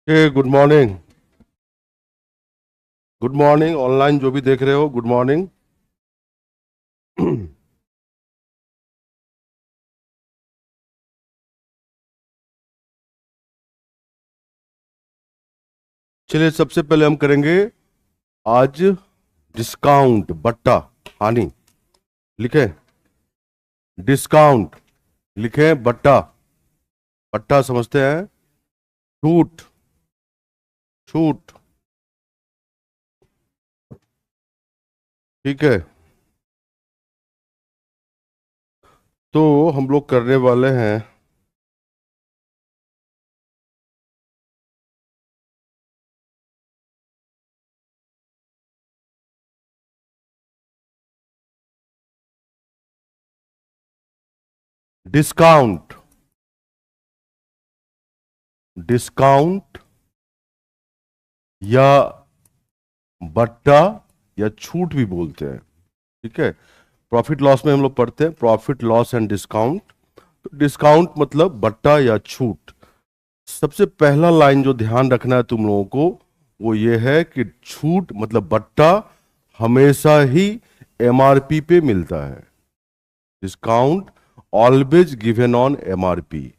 Good morning. Good morning online जो भी देख रहे हो, गुड मॉर्निंग। चलिए, सबसे पहले हम करेंगे आज डिस्काउंट बट्टा हानि। लिखें डिस्काउंट, लिखें बट्टा। बट्टा समझते हैं, छूट। छूट, ठीक है। तो हम लोग करने वाले हैं डिस्काउंट। डिस्काउंट या बट्टा या छूट भी बोलते हैं, ठीक है। प्रॉफिट लॉस में हम लोग पढ़ते हैं प्रॉफिट लॉस एंड डिस्काउंट। तो डिस्काउंट मतलब बट्टा या छूट। सबसे पहला लाइन जो ध्यान रखना है तुम लोगों को वो ये है कि छूट मतलब बट्टा हमेशा ही एमआरपी पे मिलता है। Discount always given on MRP.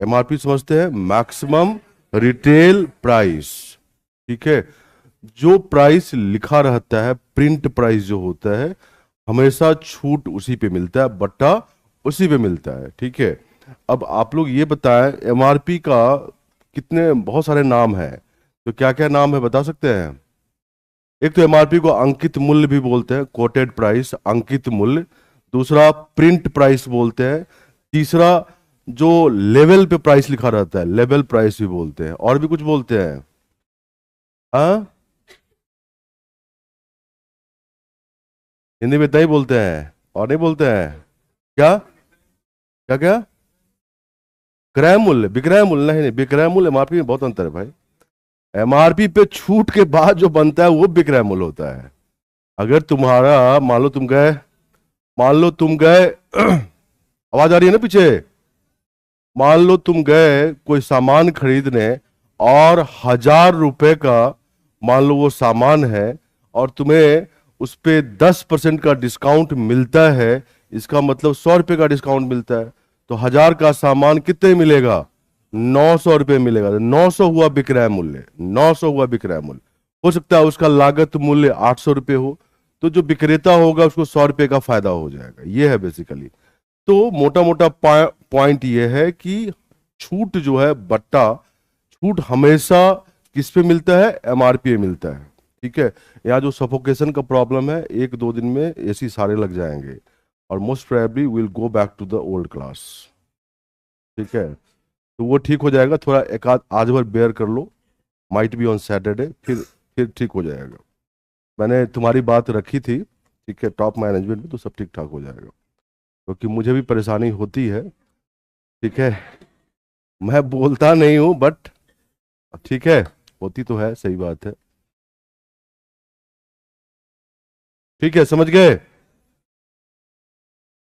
MRP समझते हैं, मैक्सिमम रिटेल प्राइस, ठीक है। जो प्राइस लिखा रहता है, प्रिंट प्राइस जो होता है, हमेशा छूट उसी पे मिलता है, बट्टा उसी पे मिलता है, ठीक है। अब आप लोग ये बताएं एमआरपी का कितने, बहुत सारे नाम हैं, तो क्या क्या नाम है बता सकते हैं? एक तो एमआरपी को अंकित मूल्य भी बोलते हैं, कोटेड प्राइस, अंकित मूल्य। दूसरा प्रिंट प्राइस बोलते हैं। तीसरा जो लेवल पे प्राइस लिखा रहता है, लेवल प्राइस भी बोलते हैं। और भी कुछ बोलते हैं? हाँ, हिंदी में इतना ही बोलते हैं और नहीं बोलते हैं। क्या क्या क्या? क्रय मूल्य, विक्रय मूल्य नहीं, नहीं विक्रय मूल्य एमआरपी में बहुत अंतर है भाई। एमआरपी पे छूट के बाद जो बनता है वो विक्रय मूल्य होता है। अगर तुम्हारा मान लो तुम गए आवाज आ रही है ना पीछे? मान लो तुम गए कोई सामान खरीदने और 1,000 रुपए का मान लो वो सामान है और तुम्हें उस पे 10% का डिस्काउंट मिलता है। इसका मतलब 100 रुपए का डिस्काउंट मिलता है, तो 1,000 का सामान कितने मिलेगा? 900 रुपये मिलेगा। तो 900 हुआ विक्रय मूल्य, 900 हुआ विक्रय मूल्य। हो सकता है उसका लागत मूल्य 800 रुपये हो, तो जो विक्रेता होगा उसको 100 रुपये का फायदा हो जाएगा। ये है बेसिकली। तो मोटा मोटा पॉइंट ये है कि छूट जो है बट्टा, छूट हमेशा किस पे मिलता है? एमआरपी पे मिलता है, ठीक है। यहाँ जो सफोकेशन का प्रॉब्लम है, 1-2 दिन में एसी सारे लग जाएंगे और most probably will go back to the old class, ठीक है। तो वो ठीक हो जाएगा, थोड़ा एक आध आज भर बेयर कर लो, माइट बी ऑन सैटरडे, फिर ठीक हो जाएगा। मैंने तुम्हारी बात रखी थी, ठीक है, टॉप मैनेजमेंट में, तो सब ठीक ठाक हो जाएगा। क्योंकि मुझे भी परेशानी होती है, ठीक है। मैं बोलता नहीं हूं बट ठीक है, होती तो है, सही बात है। ठीक है, समझ गए?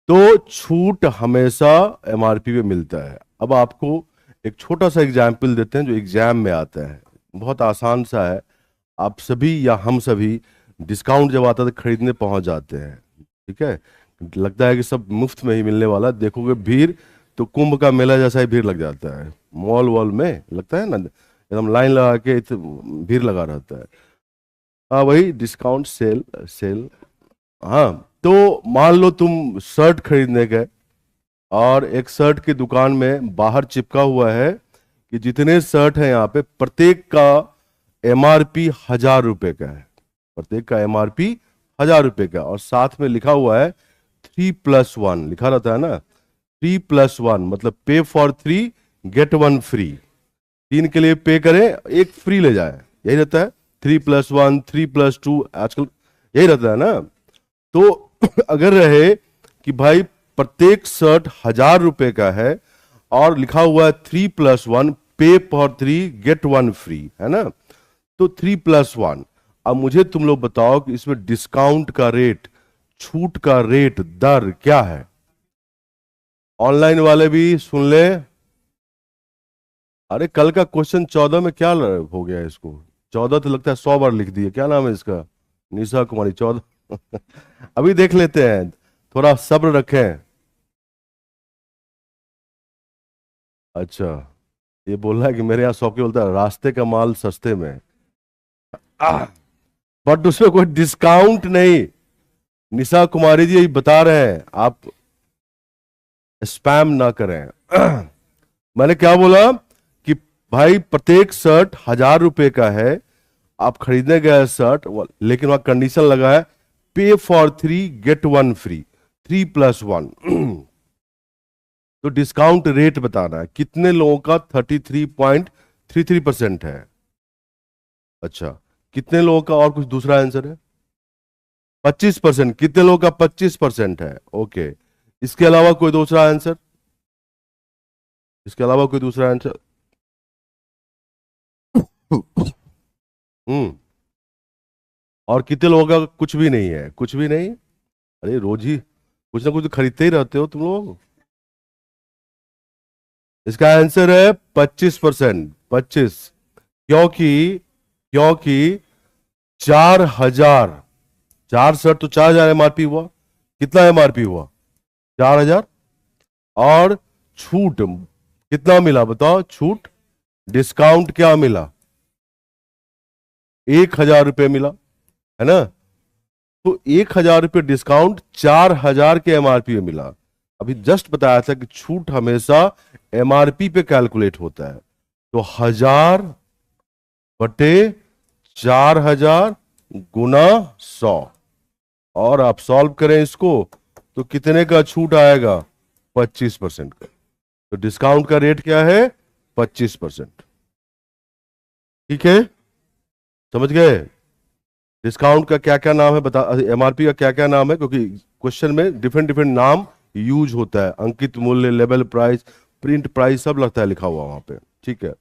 तो छूट हमेशा एमआरपी पे मिलता है। अब आपको एक छोटा सा एग्जाम्पल देते हैं जो एग्जाम में आता है, बहुत आसान सा है। आप सभी या हम सभी डिस्काउंट जब आता है तो खरीदने पहुंच जाते हैं, ठीक है। लगता है कि सब मुफ्त में ही मिलने वाला, देखोगे भीड़ तो कुंभ का मेला जैसा ही भीड़ लग जाता है। मॉल वॉल में लगता है ना, एकदम लाइन लगा के भीड़ लगा रहता है। हाँ, वही डिस्काउंट सेल सेल। हाँ, तो मान लो तुम शर्ट खरीदने गए और एक शर्ट की दुकान में बाहर चिपका हुआ है कि जितने शर्ट हैं यहाँ पे प्रत्येक का एमआरपी 1,000 रुपए का है। प्रत्येक का एमआरपी 1,000 रुपए का, और साथ में लिखा हुआ है 3+1, लिखा रहता है ना, 3+1 मतलब पे फॉर 3 गेट 1 फ्री। 3 के लिए पे करें, एक फ्री ले जाए, यही रहता है। 3+1, 3+2, आजकल यही रहता है ना। तो अगर रहे कि भाई प्रत्येक शर्ट 1,000 रुपए का है और लिखा हुआ है 3+1 पे फॉर 3 गेट 1 फ्री, है ना, तो 3+1। अब मुझे तुम लोग बताओ कि इसमें डिस्काउंट का रेट, छूट का रेट, दर क्या है? ऑनलाइन वाले भी सुन ले, अरे कल का क्वेश्चन 14 में क्या हो गया इसको? 14 तो लगता है 100 बार लिख दिए। क्या नाम है इसका? निशा कुमारी 14। अभी देख लेते हैं, थोड़ा सब्र रखें। अच्छा, ये बोल रहा है कि मेरे यहाँ शॉप के बोलता है रास्ते का माल सस्ते में, बट उसमें कोई डिस्काउंट नहीं। निशा कुमारी जी यही बता रहे हैं, आप स्पैम ना करें। मैंने क्या बोला कि भाई प्रत्येक शर्ट 1,000 रुपए का है, आप खरीदने गए शर्ट, लेकिन वहां कंडीशन लगा है पे फॉर 3 गेट 1 फ्री, 3+1। तो डिस्काउंट रेट बताना है, कितने लोगों का 33.33% है। अच्छा, कितने लोगों का और कुछ दूसरा आंसर है? 25%। कितने लोगों का 25% है? ओके, इसके अलावा कोई दूसरा आंसर? इसके अलावा कोई दूसरा आंसर? हम्म। और कितने लोगों का कुछ भी नहीं है? कुछ भी नहीं। अरे रोज ही कुछ ना कुछ तो खरीदते ही रहते हो तुम लोग। इसका आंसर है 25%। 25। क्योंकि क्योंकि 4,000, 4 शर्ट तो 4,000 एमआरपी हुआ। कितना एमआरपी हुआ? 4,000। और छूट कितना मिला बताओ? छूट डिस्काउंट क्या मिला? 1,000 रुपये मिला, है ना? तो 1,000 रुपये डिस्काउंट 4,000 के एमआरपी में मिला। अभी जस्ट बताया था कि छूट हमेशा एमआरपी पे कैलकुलेट होता है। तो 1,000/4,000 गुना 100, और आप सॉल्व करें इसको तो कितने का छूट आएगा? 25% का। तो डिस्काउंट का रेट क्या है? 25%। ठीक है, समझ गए? डिस्काउंट का क्या क्या नाम है बता, एमआरपी का क्या क्या नाम है, क्योंकि क्वेश्चन में डिफरेंट डिफरेंट नाम यूज होता है। अंकित मूल्य, लेवल प्राइस, प्रिंट प्राइस, सब लगता है लिखा हुआ वहां पे। ठीक है,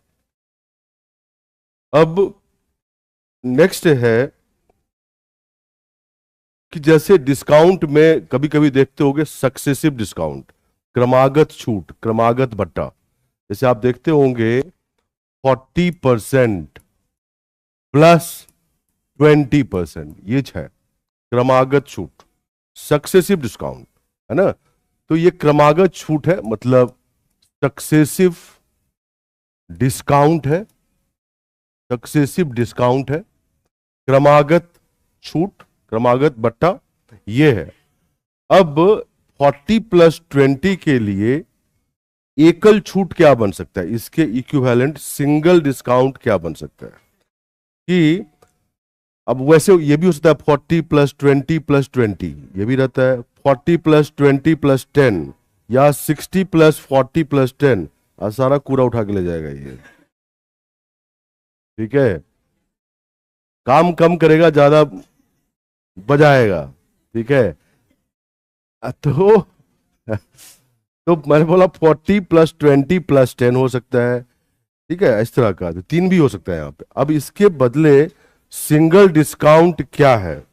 अब नेक्स्ट है कि जैसे डिस्काउंट में कभी कभी देखते होंगे सक्सेसिव डिस्काउंट, क्रमागत छूट, क्रमागत भट्टा। जैसे आप देखते होंगे 40% प्लस 20%, ये है क्रमागत छूट, सक्सेसिव डिस्काउंट, है ना? तो ये क्रमागत छूट है, मतलब सक्सेसिव डिस्काउंट है, सक्सेसिव डिस्काउंट है। क्रमागत छूट, क्रमागत बट्टा ये है। अब 40+20 के लिए एकल छूट क्या बन सकता है? इसके इक्विवेलेंट सिंगल डिस्काउंट क्या बन सकता है? कि अब वैसे ये भी हो सकता है 40+20+20, ये भी रहता है 40+20+10, या 60+40+10। सारा कूड़ा उठा के ले जाएगा ये। ठीक है, काम कम करेगा, ज्यादा बजाएगा। ठीक है, तो तो मैंने बोला 40+20+10 हो सकता है। ठीक है, इस तरह का तो 3 भी हो सकता है यहाँ पे। अब इसके बदले सिंगल डिस्काउंट क्या है,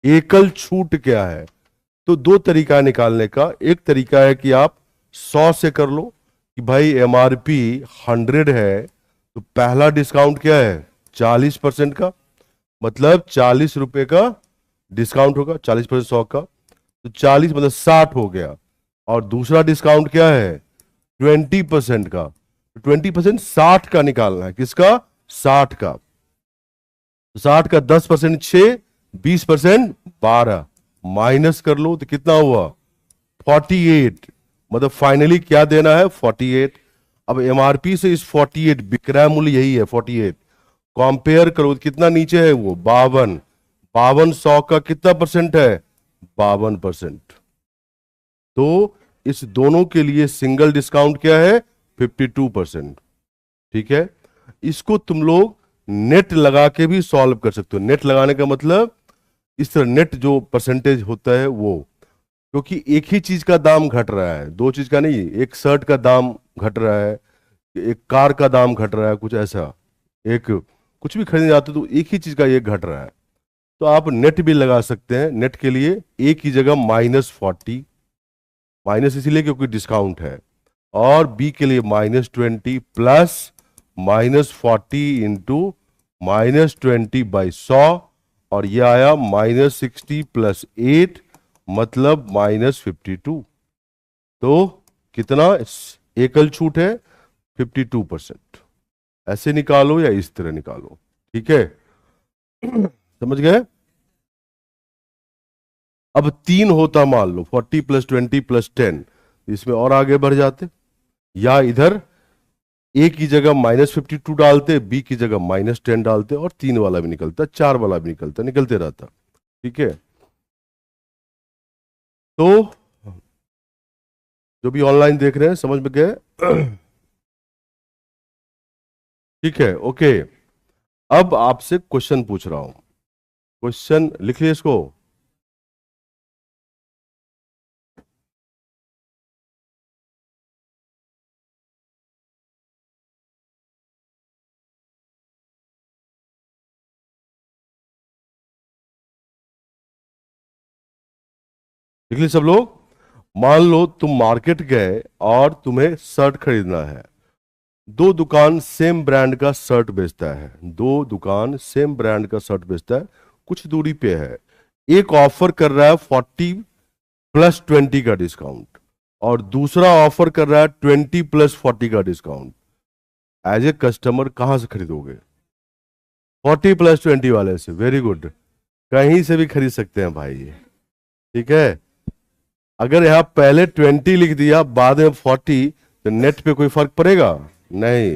एकल छूट क्या है? तो 2 तरीका निकालने का। एक तरीका है कि आप 100 से कर लो, कि भाई एमआरपी 100 है, तो पहला डिस्काउंट क्या है? 40% का, मतलब 40 रुपए का डिस्काउंट होगा। 40% 100 का, तो 40 मतलब 60 हो गया। और दूसरा डिस्काउंट क्या है? 20% का। 20% 60 का निकालना है। किसका? 60 का। तो 60 का 10% 6, 20% 12, माइनस कर लो तो कितना हुआ? 48। मतलब फाइनली क्या देना है? 48। अब एमआरपी से इस 48, विक्रय मूल्य यही है 48, कंपेयर करो तो कितना नीचे है वो? 52। 52 100 का कितना परसेंट है? 52%। तो इस दोनों के लिए सिंगल डिस्काउंट क्या है? 52%। ठीक है, इसको तुम लोग नेट लगा के भी सॉल्व कर सकते हो। नेट लगाने का मतलब इस तरह, नेट जो परसेंटेज होता है वो, क्योंकि एक ही चीज का दाम घट रहा है, 2 चीज का नहीं। एक शर्ट का दाम घट रहा है, एक कार का दाम घट रहा है, कुछ ऐसा। एक कुछ भी खरीदने जाते हो तो एक ही चीज का ये घट रहा है। तो आप नेट भी लगा सकते हैं। नेट के लिए ए की जगह -40, माइनस इसीलिए क्योंकि डिस्काउंट है, और बी के लिए -20 प्लस -40 इंटू -20/100, और ये आया -60 + 8, मतलब -52। तो कितना एकल छूट है? 52%। ऐसे निकालो या इस तरह निकालो, ठीक है? समझ गए? अब 3 होता मान लो, 40 + 20 + 10, इसमें और आगे बढ़ जाते, या इधर ए की जगह -52 डालते, बी की जगह -10 डालते, और 3 वाला भी निकलता, 4 वाला भी निकलता, निकलते रहता, ठीक है? तो जो भी ऑनलाइन देख रहे हैं, समझ में गए? ठीक है, ओके। अब आपसे क्वेश्चन पूछ रहा हूं। क्वेश्चन लिख लिया इसको। लिख लिया सब लोग? मान लो तुम मार्केट गए और तुम्हें शर्ट खरीदना है। दो दुकान सेम ब्रांड का शर्ट बेचता है, दो दुकान सेम ब्रांड का शर्ट बेचता है, कुछ दूरी पे है। एक ऑफर कर रहा है 40 + 20 का डिस्काउंट, और दूसरा ऑफर कर रहा है 20 + 40 का डिस्काउंट। एज ए कस्टमर कहां से खरीदोगे? 40 + 20 वाले से। Very good. कहीं से भी खरीद सकते हैं भाई ये, ठीक है? अगर यहाँ पहले 20 लिख दिया, बाद में 40, तो नेट पे कोई फर्क पड़ेगा? नहीं।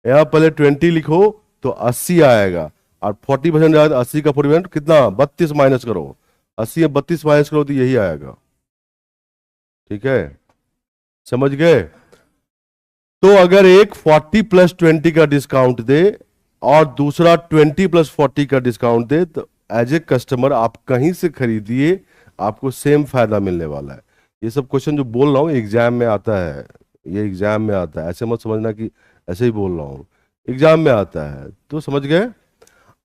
यहाँ पहले 20 लिखो तो 80 आएगा, और 40% आएगा, 80 का 40% कितना? 32 माइनस करो। 80 या 32 माइनस करो तो यही आएगा, ठीक है? समझ गए? तो अगर एक 40 + 20 का डिस्काउंट दे और दूसरा 20 + 40 का डिस्काउंट दे, तो एज ए कस्टमर आप कहीं से खरीदिए, आपको सेम फायदा मिलने वाला है। ये सब क्वेश्चन जो बोल रहा हूँ एग्जाम में आता है, ये एग्जाम में आता है, ऐसे मत समझना कि ऐसे ही बोल रहा हूँ, एग्जाम में आता है। तो समझ गए?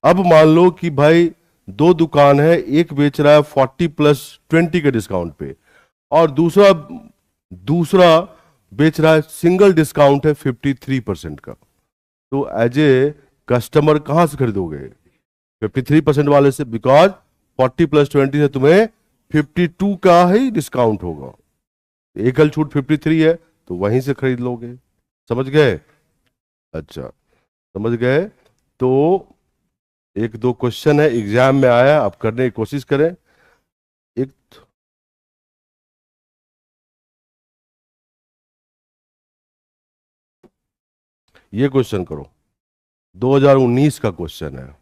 अब मान लो कि भाई दो दुकान है, एक बेच रहा है 40 + 20 के डिस्काउंट पे, और दूसरा दूसरा बेच रहा है सिंगल डिस्काउंट है 53% का। तो एज ए कस्टमर कहां से खरीदोगे? 53% वाले से, बिकॉज 40 + 20 से तुम्हें 52 का ही डिस्काउंट होगा। एकल छूट 53 है, तो वहीं से खरीद लोगे। समझ गए? अच्छा, समझ गए? तो एक दो क्वेश्चन है, एग्जाम में आया, आप करने की कोशिश करें। एक ये क्वेश्चन करो, 2019 का क्वेश्चन है।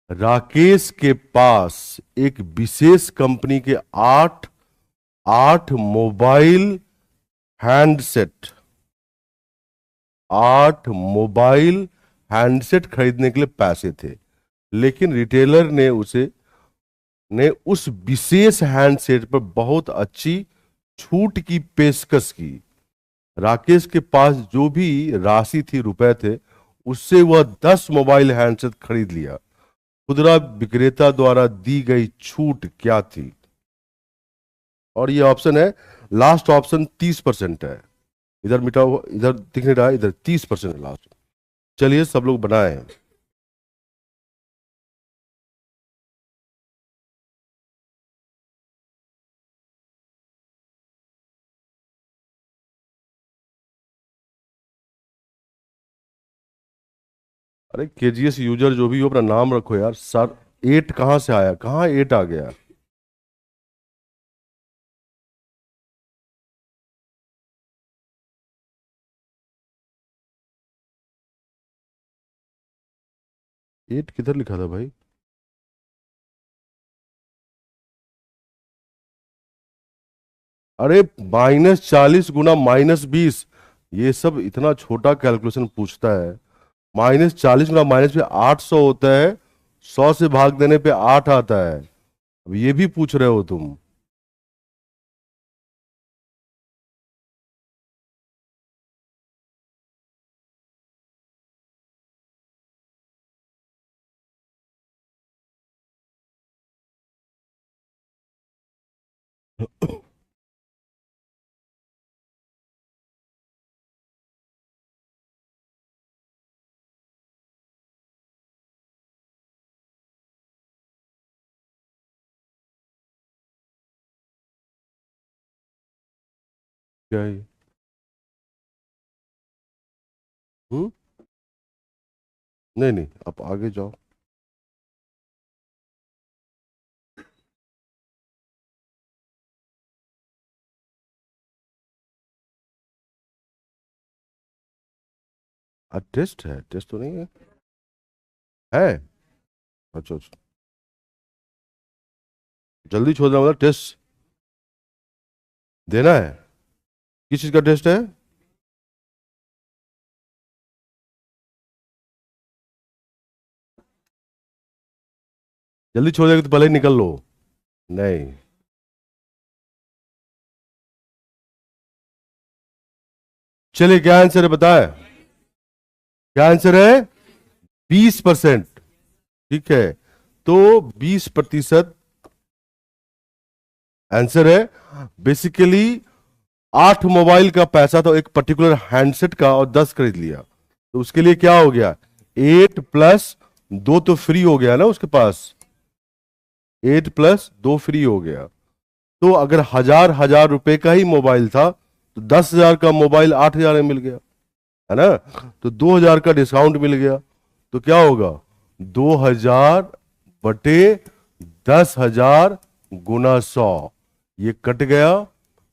राकेश के पास एक विशेष कंपनी के आठ आठ मोबाइल हैंडसेट, 8 मोबाइल हैंडसेट खरीदने के लिए पैसे थे, लेकिन रिटेलर ने उस विशेष हैंडसेट पर बहुत अच्छी छूट की पेशकश की। राकेश के पास जो भी राशि थी, रुपए थे, उससे वह 10 मोबाइल हैंडसेट खरीद लिया। खुदरा विक्रेता द्वारा दी गई छूट क्या थी? और ये ऑप्शन है, लास्ट ऑप्शन 30% है। इधर मिटा हुआ, इधर दिख नहीं रहा है, इधर 30% है लास्ट। चलिए सब लोग बनाए। अरे केजीएस यूजर जो भी हो, अपना नाम रखो यार सर। 8 कहाँ से आया? कहाँ 8 आ गया? एट किधर लिखा था भाई? अरे -40 गुना -20, ये सब इतना छोटा कैलकुलेशन पूछता है। -40 गुना माइनस पे 800 होता है, 100 से भाग देने पे 8 आता है। अब ये भी पूछ रहे हो तुम? क्या है ये? नहीं नहीं, आप आगे जाओ। टेस्ट है, टेस्ट तो नहीं है? है? अच्छा अच्छा। जल्दी छोड़ देना मतलब टेस्ट देना है? किस चीज का टेस्ट है? जल्दी छोड़ देगा तो पहले ही निकल लो। नहीं। चलिए, क्या आंसर है बताए? क्या आंसर है? 20%। ठीक है, तो 20% आंसर है। बेसिकली 8 मोबाइल का पैसा था एक पर्टिकुलर हैंडसेट का, और 10 खरीद लिया, तो उसके लिए क्या हो गया? 8+2 तो फ्री हो गया ना उसके पास। 8+2 फ्री हो गया। तो अगर हजार हजार रुपए का ही मोबाइल था, तो 10,000 का मोबाइल 8,000 में मिल गया, है ना? तो 2,000 का डिस्काउंट मिल गया। तो क्या होगा? 2,000/10,000 × 100। ये कट गया,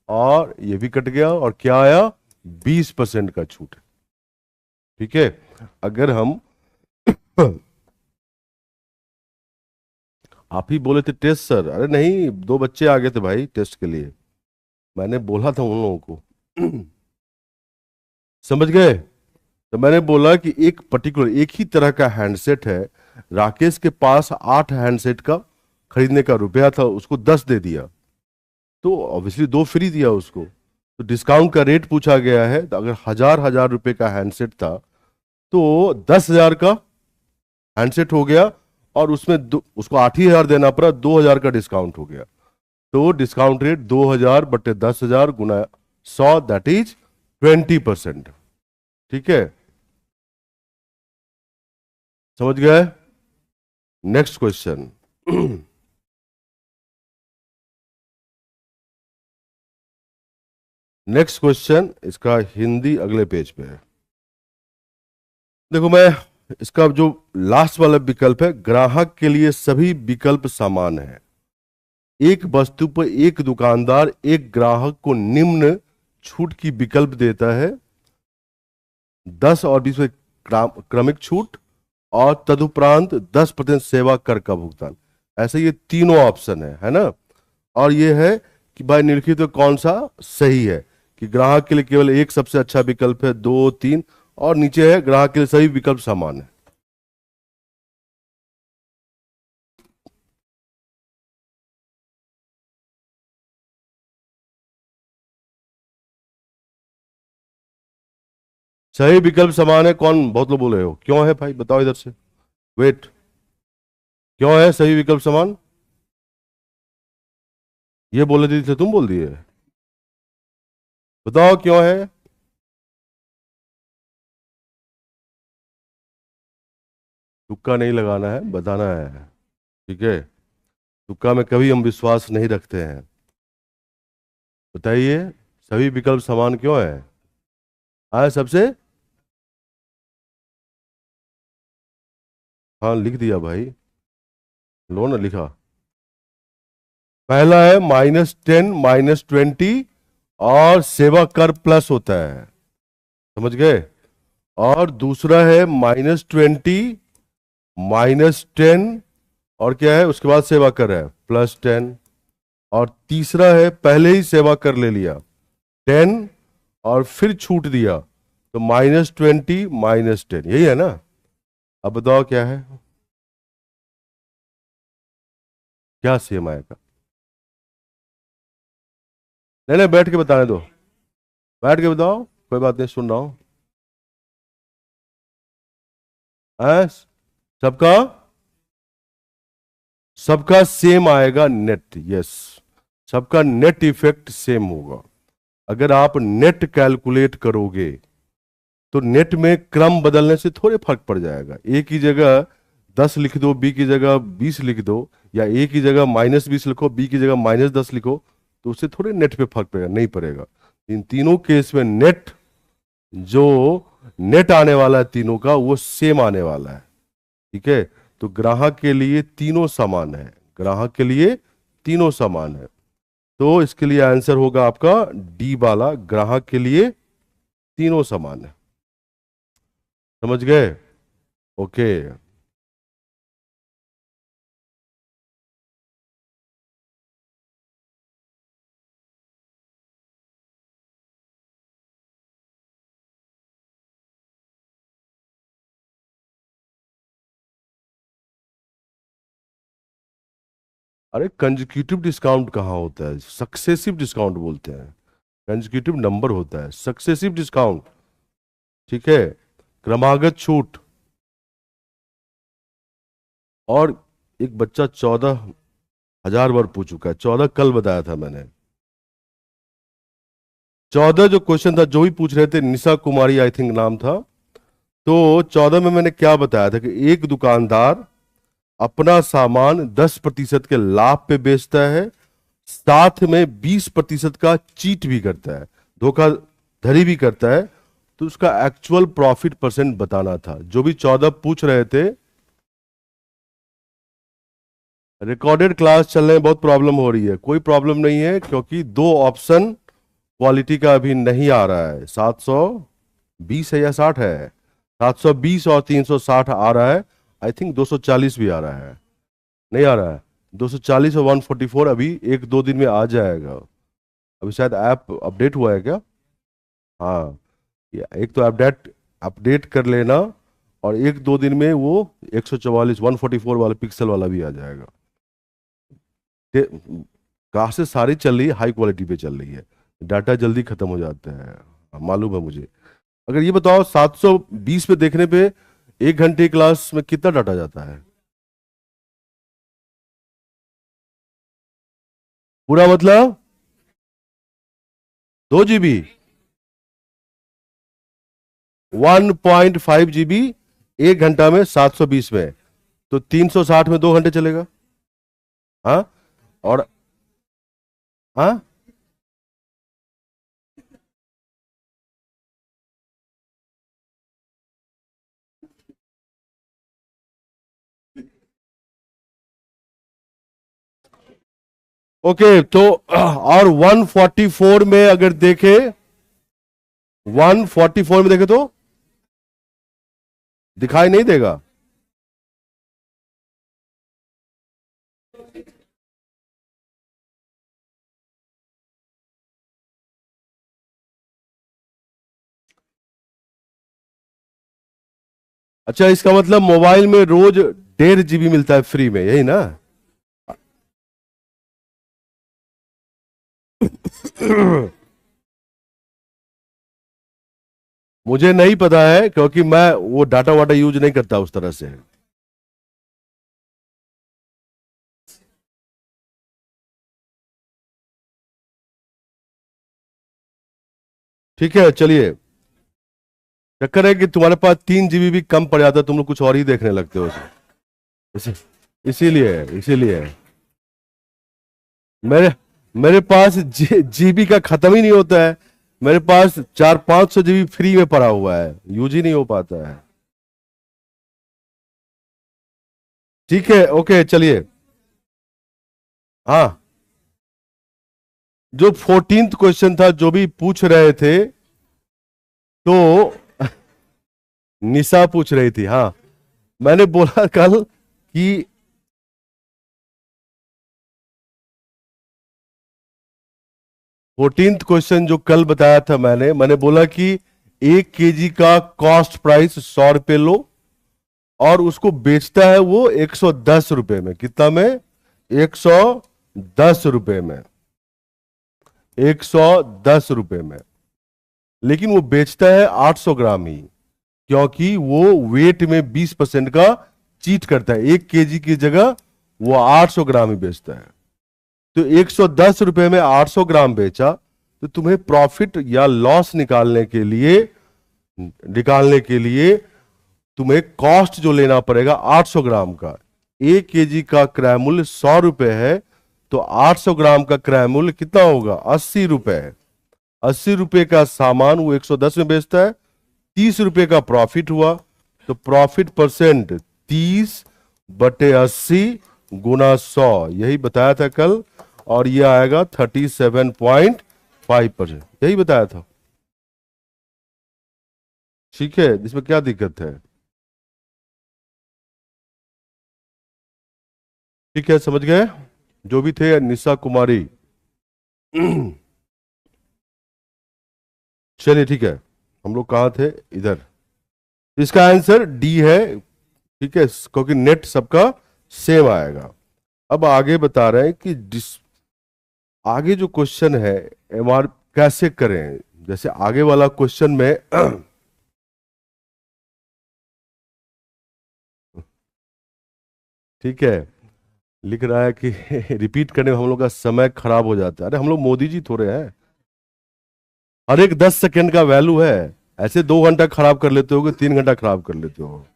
और ये भी कट गया, और क्या आया? 20% का छूट है। ठीक है। अगर हम आप ही बोले थे टेस्ट सर, अरे नहीं, 2 बच्चे आ गए थे भाई टेस्ट के लिए, मैंने बोला था उन लोगों को। समझ गए? तो मैंने बोला कि एक पर्टिकुलर एक ही तरह का हैंडसेट है, राकेश के पास 8 हैंडसेट का खरीदने का रुपया था, उसको 10 दे दिया, तो ऑब्वियसली 2 फ्री दिया उसको। तो डिस्काउंट का रेट पूछा गया है, तो अगर हजार हजार रुपए का हैंडसेट था, तो 10,000 का हैंडसेट हो गया, और उसमें उसको 8 ही हजार देना पड़ा, 2,000 का डिस्काउंट हो गया। तो डिस्काउंट रेट 2,000/10,000 × 100, दैट इज 20%। ठीक है, समझ गए? Next question. नेक्स्ट क्वेश्चन, इसका हिंदी अगले पेज पे है। देखो, मैं इसका जो लास्ट वाला विकल्प है, ग्राहक के लिए सभी विकल्प समान है। एक वस्तु पर एक दुकानदार एक ग्राहक को निम्न छूट की विकल्प देता है: 10 और 20 क्रमिक छूट, और तदुपरांत 10% सेवा कर का भुगतान। ऐसे ये तीनों ऑप्शन है ना? और ये है कि भाई निम्नलिखित में कौन सा सही है, कि ग्राहक के लिए केवल एक सबसे अच्छा विकल्प है, 2, 3, और नीचे है ग्राहक के लिए सभी विकल्प समान है। सही विकल्प समान है, कौन? बहुत लोग बोल रहे हो, क्यों है भाई? बताओ इधर से। वेट, क्यों है सही विकल्प समान? ये बोले दी थे, तुम बोल दिए? बताओ क्यों है? तुक्का नहीं लगाना है, बताना है। ठीक है, तुक्का में कभी हम विश्वास नहीं रखते हैं। बताइए, सभी विकल्प समान क्यों है? हाँ, सबसे। हाँ, लिख दिया भाई। लो ना, लिखा। पहला है -10 -20, और सेवा कर प्लस होता है, समझ गए? और दूसरा है -20 -10, और क्या है उसके बाद सेवा कर है +10। और तीसरा है पहले ही सेवा कर ले लिया 10, और फिर छूट दिया, तो -20 -10, यही है ना? अब बताओ क्या है, क्या सेम आएगा? नहीं नहीं, बैठ के बताने दो, बैठ के बताओ, कोई बात नहीं, सुन रहा हूं। हैं? सबका सबका सेम आएगा नेट, यस। सबका नेट इफेक्ट सेम होगा। अगर आप नेट कैलकुलेट करोगे, तो नेट में क्रम बदलने से थोड़े फर्क पड़ जाएगा। ए की जगह 10 लिख दो, बी की जगह 20 लिख दो, या ए की जगह -20 लिखो, बी की जगह -10 लिखो, तो उससे थोड़े नेट पे फर्क पड़ेगा, नहीं पड़ेगा। इन तीनों केस में नेट, जो नेट आने वाला है तीनों का, वो सेम आने वाला है। ठीक है, तो ग्राहक के लिए तीनों समान है, ग्राहक के लिए तीनों समान है। तो इसके लिए आंसर होगा आपका डी वाला, ग्राहक के लिए तीनों समान है। समझ गए? ओके। अरे कंजिक्यूटिव डिस्काउंट कहाँ होता है, सक्सेसिव डिस्काउंट बोलते हैं। कंजिक्यूटिव नंबर होता है, सक्सेसिव डिस्काउंट। ठीक है, क्रमागत छूट। और एक बच्चा 14,000 बार पूछ चुका है, 14 कल बताया था मैंने। 14 जो क्वेश्चन था, जो भी पूछ रहे थे, निशा कुमारी आई थिंक नाम था। तो 14 में मैंने क्या बताया था कि एक दुकानदार अपना सामान 10% के लाभ पे बेचता है, साथ में 20% का चीट भी करता है, धोखाधड़ी भी करता है। तो उसका एक्चुअल प्रॉफिट परसेंट बताना था। जो भी 14 पूछ रहे थे, रिकॉर्डेड क्लास चलने में बहुत प्रॉब्लम हो रही है। कोई प्रॉब्लम नहीं है, क्योंकि दो ऑप्शन क्वालिटी का अभी नहीं आ रहा है। 720 है या 60 है, 720 और 360 आ रहा है। आई थिंक 240 भी आ रहा है, नहीं आ रहा है। 240 और 144 अभी 1-2 दिन में आ जाएगा। अभी शायद ऐप अपडेट हुआ है क्या? हाँ, एक तो अपडेट अपडेट कर लेना, और 1-2 दिन में वो 144 144 वाला पिक्सल वाला भी आ जाएगा। क्लासेस सारी चल रही है, हाई क्वालिटी पे चल रही है, डाटा जल्दी खत्म हो जाता है। मालूम है मुझे। अगर ये बताओ, 720 पे देखने पे 1 घंटे की क्लास में कितना डाटा जाता है? पूरा मतलब 2 GB, 1.5 GB 1 घंटा में, 720 में। तो 360 में 2 घंटे चलेगा। हाँ, और हाँ, ओके। तो और 144 में अगर देखे, 144 में देखे तो दिखाई नहीं देगा। अच्छा, इसका मतलब मोबाइल में रोज 1.5 GB मिलता है फ्री में, यही ना? मुझे नहीं पता है, क्योंकि मैं वो डाटा वाटा यूज नहीं करता उस तरह से। ठीक है, चलिए। चक्कर है कि तुम्हारे पास 3 GB भी कम पड़ जाता है, तुम लोग कुछ और ही देखने लगते हो उसे। इसी इसीलिए इसीलिए मेरे मेरे पास जीबी का खत्म ही नहीं होता है। मेरे पास 400-500 GB फ्री में पड़ा हुआ है, यूज ही नहीं हो पाता है। ठीक है, ओके, चलिए। हाँ, जो 14th क्वेश्चन था, जो भी पूछ रहे थे, तो निशा पूछ रही थी। हाँ, मैंने बोला कल कि 14th क्वेश्चन जो कल बताया था, मैंने बोला कि 1 kg का कॉस्ट प्राइस 100 रुपए लो, और उसको बेचता है वो 110 रुपए में। कितना में? 110 रुपए में, 110 रुपए में। लेकिन वो बेचता है 800 ग्राम ही, क्योंकि वो वेट में 20% का चीट करता है। 1 kg की जगह वो 800 ग्राम ही बेचता है। तो 110 रुपए में 800 ग्राम बेचा, तो तुम्हें प्रॉफिट या लॉस निकालने के लिए तुम्हें कॉस्ट जो लेना पड़ेगा 800 ग्राम का। 1 kg का क्रय मूल्य 100 रुपए है, तो 800 ग्राम का क्रय मूल्य कितना होगा? 80 रुपए। 80 रुपए का सामान वो 110 में बेचता है, 30 रुपए का प्रॉफिट हुआ, तो प्रॉफिट परसेंट 30/80 गुना 100, यही बताया था कल, और ये आएगा 37.5%, यही बताया था। ठीक है, इसमें क्या दिक्कत है? ठीक है, समझ गए जो भी थे? निशा कुमारी चलिए ठीक है, हम लोग कहाँ थे? इधर। इसका आंसर डी है, ठीक है, क्योंकि नेट सबका सेम आएगा। अब आगे बता रहे हैं कि आगे जो क्वेश्चन है एमआर कैसे करें। जैसे आगे वाला क्वेश्चन में ठीक है, लिख रहा है कि रिपीट करने में हम लोग का समय खराब हो जाता है। अरे हम लोग मोदी जी थोड़े हैं, हर एक 10 सेकंड का वैल्यू है। ऐसे 2 घंटा खराब कर लेते हो, 3 घंटा खराब कर लेते हो।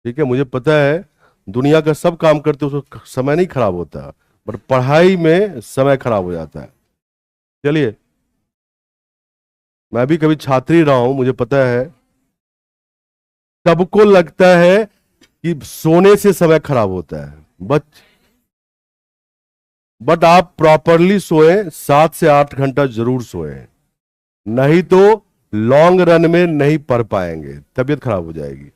ठीक है, मुझे पता है दुनिया का सब काम करते हो उसको समय नहीं खराब होता, बट पढ़ाई में समय खराब हो जाता है। चलिए, मैं भी कभी छात्र ही रहा हूं, मुझे पता है। सबको लगता है कि सोने से समय खराब होता है, बट आप प्रॉपरली सोए, 7 से 8 घंटा जरूर सोए, नहीं तो लॉन्ग रन में नहीं पढ़ पाएंगे, तबीयत खराब हो जाएगी।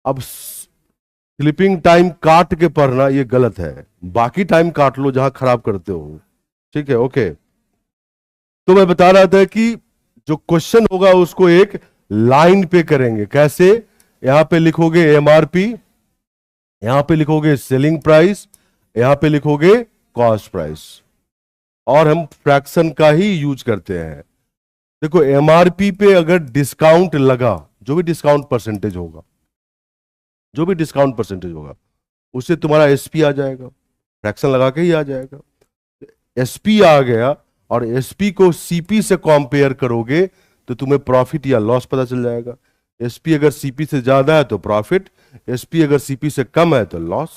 अब स्लीपिंग टाइम काट के पढ़ना ये गलत है, बाकी टाइम काट लो जहां खराब करते हो। ठीक है, ओके। तो मैं बता रहा था कि जो क्वेश्चन होगा उसको एक लाइन पे करेंगे। कैसे? यहां पे लिखोगे एमआरपी, यहां पे लिखोगे सेलिंग प्राइस, यहां पे लिखोगे कॉस्ट प्राइस, और हम फ्रैक्शन का ही यूज करते हैं। देखो, एमआरपी पे अगर डिस्काउंट लगा, जो भी डिस्काउंट परसेंटेज होगा, जो भी डिस्काउंट परसेंटेज होगा, उससे तुम्हारा एसपी आ जाएगा, फ्रैक्शन लगा के ही आ जाएगा। एसपी आ गया, और एसपी को सीपी से कंपेयर करोगे तो तुम्हें प्रॉफिट या लॉस पता चल जाएगा। एसपी अगर सीपी से ज्यादा है तो प्रॉफिट, एसपी अगर सीपी से कम है तो लॉस।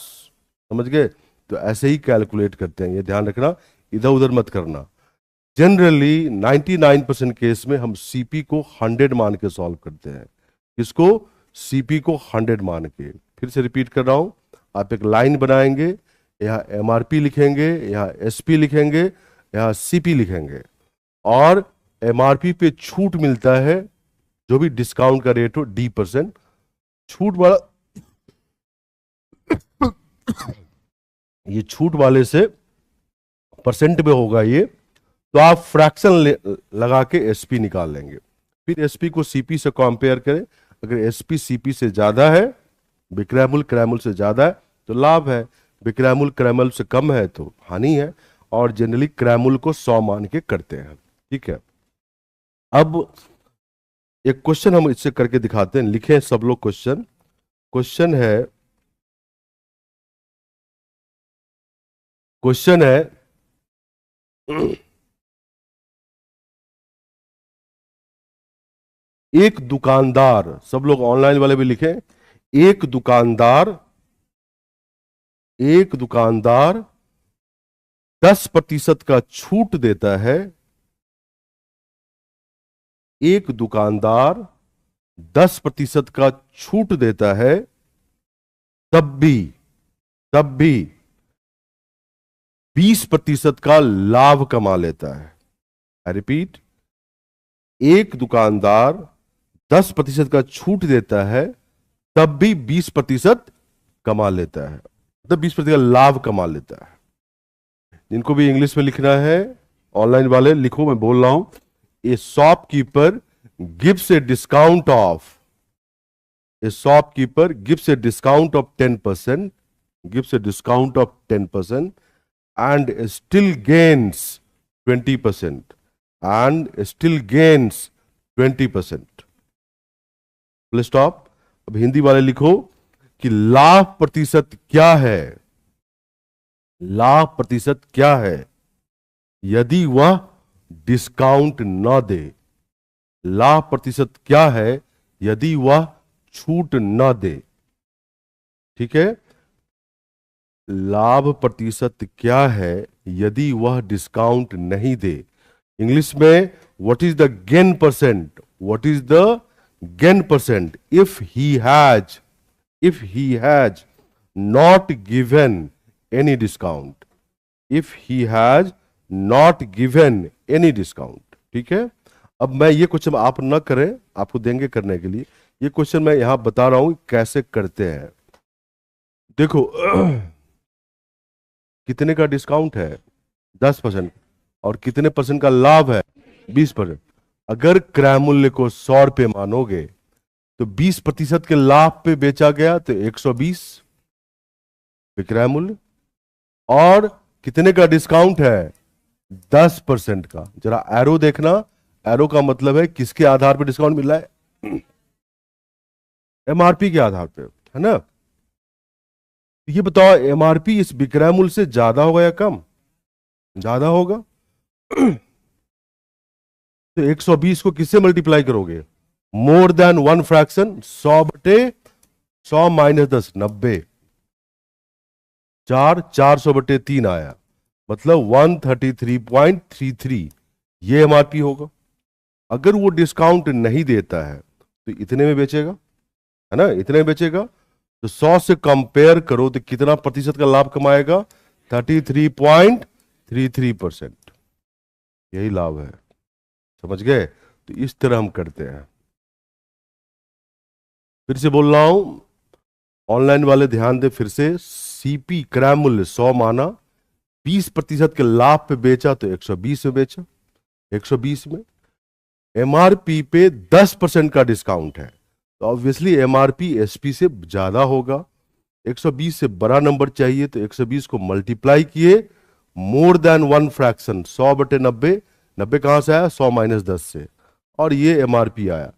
समझ गए? तो ऐसे ही कैलकुलेट करते हैं, ये ध्यान रखना, इधर उधर मत करना। जनरली 99% केस में हम सीपी को 100 मान के सॉल्व करते हैं। किसको? सीपी को 100 मान के। फिर से रिपीट कर रहा हूं, आप एक लाइन बनाएंगे, यहाँ एमआरपी लिखेंगे, यहाँ एसपी लिखेंगे, यहाँ सीपी लिखेंगे, और एमआरपी पे छूट मिलता है, जो भी डिस्काउंट का रेट हो D%, छूट वाला ये छूट वाले से परसेंट में होगा ये, तो आप फ्रैक्शन लगा के एसपी निकाल लेंगे। फिर एसपी को सीपी से कंपेयर करें, अगर एसपी सीपी से ज्यादा है, विक्रय मूल्य क्रय मूल्य से ज्यादा है तो लाभ है, विक्रय मूल्य क्रय मूल्य से कम है तो हानि है, और जनरली क्रय मूल्य को 100 मान के करते हैं। ठीक है, अब एक क्वेश्चन हम इससे करके दिखाते हैं, लिखें सब लोग क्वेश्चन। क्वेश्चन है, क्वेश्चन है एक दुकानदार, सब लोग ऑनलाइन वाले भी लिखें, एक दुकानदार 10% का छूट देता है, एक दुकानदार 10% का छूट देता है, तब भी 20% का लाभ कमा लेता है। आई रिपीट, एक दुकानदार 10% का छूट देता है, तब भी 20% कमा लेता है, तब 20% का लाभ कमा लेता है। जिनको भी इंग्लिश में लिखना है, ऑनलाइन वाले लिखो, मैं बोल रहा हूं। ए shopkeeper gives a discount of, a shopkeeper gives a discount of 10%, gives a discount of 10% and still gains 20%, and still gains 20%। Full stop. अब हिंदी वाले लिखो कि लाभ प्रतिशत क्या है, लाभ प्रतिशत क्या है यदि वह डिस्काउंट न दे, लाभ प्रतिशत क्या है यदि वह छूट न दे। ठीक है, लाभ प्रतिशत क्या है यदि वह डिस्काउंट नहीं दे। इंग्लिश में what is the gain percent, what is the gain percent if he has not given any discount, if he has not given any discount. ठीक है, अब मैं ये क्वेश्चन आप ना करें, आपको देंगे करने के लिए। ये क्वेश्चन मैं यहां बता रहा हूं कैसे करते हैं। देखो कितने का डिस्काउंट है, 10%, और कितने परसेंट का लाभ है, 20%। अगर क्रय मूल्य को 100 रुपये मानोगे तो 20% के लाभ पे बेचा गया तो 120 विक्रय मूल्य, और कितने का डिस्काउंट है, 10% का। जरा एरो देखना, एरो का मतलब है किसके आधार पर डिस्काउंट मिल रहा है, एमआरपी के आधार पे, है ना। ये बताओ एमआरपी इस विक्रय मूल्य से ज्यादा होगा या कम, ज्यादा होगा। तो 120 को किससे मल्टीप्लाई करोगे, more than one fraction, 100/100 minus 10, 90, 400/3 आया, मतलब 133.33, ये एमआरपी होगा। अगर वो डिस्काउंट नहीं देता है तो इतने में बेचेगा, है ना, इतने में बेचेगा। तो 100 से कंपेयर करो तो कितना प्रतिशत का लाभ कमाएगा, 33.33%, यही लाभ है। समझ गए, तो इस तरह हम करते हैं। फिर से बोल रहा हूं, ऑनलाइन वाले ध्यान दे, फिर से। सीपी क्रय मूल्य 100 माना, 20% के लाभ पे बेचा तो 120 में बेचा, 120 में। एमआरपी पे 10% का डिस्काउंट है तो ऑब्वियसली एमआरपी एसपी से ज्यादा होगा। 120 से बड़ा नंबर चाहिए तो 120 को मल्टीप्लाई किए, मोर देन वन फ्रैक्शन, 100/90, 90 कहां से आया, 100 माइनस 10 से, और ये एमआरपी आया।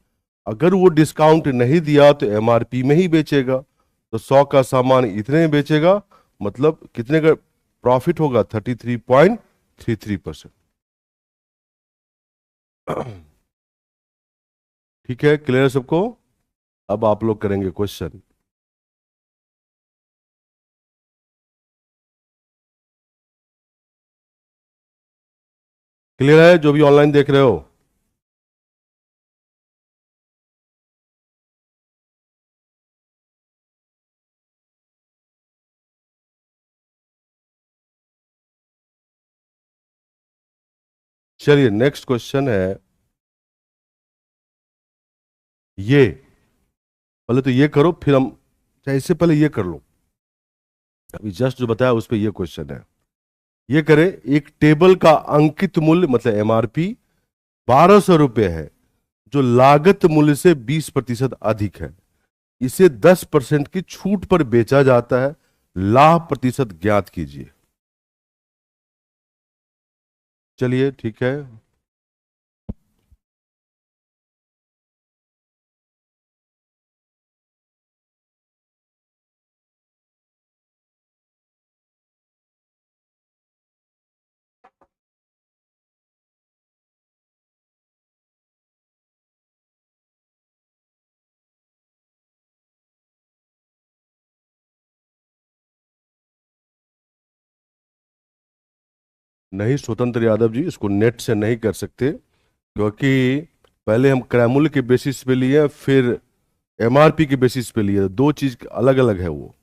अगर वो डिस्काउंट नहीं दिया तो एमआरपी में ही बेचेगा, तो 100 का सामान इतने में बेचेगा, मतलब कितने का प्रॉफिट होगा, 33.33%। ठीक है, क्लियर सबको। अब आप लोग करेंगे क्वेश्चन। क्लियर है जो भी ऑनलाइन देख रहे हो। चलिए नेक्स्ट क्वेश्चन है ये। पहले तो ये करो, फिर हम, चाहे इससे पहले ये कर लो, अभी जस्ट जो बताया उस पे ये क्वेश्चन है। ये करें, एक टेबल का अंकित मूल्य मतलब एमआरपी 1200 रुपये है, जो लागत मूल्य से 20% अधिक है। इसे 10% की छूट पर बेचा जाता है, लाभ प्रतिशत ज्ञात कीजिए। चलिए ठीक है। नहीं स्वतंत्र यादव जी, इसको नेट से नहीं कर सकते, क्योंकि पहले हम क्रय मूल्य के बेसिस पे लिए, फिर एमआरपी के बेसिस पे लिए, दो चीज अलग अलग है वो।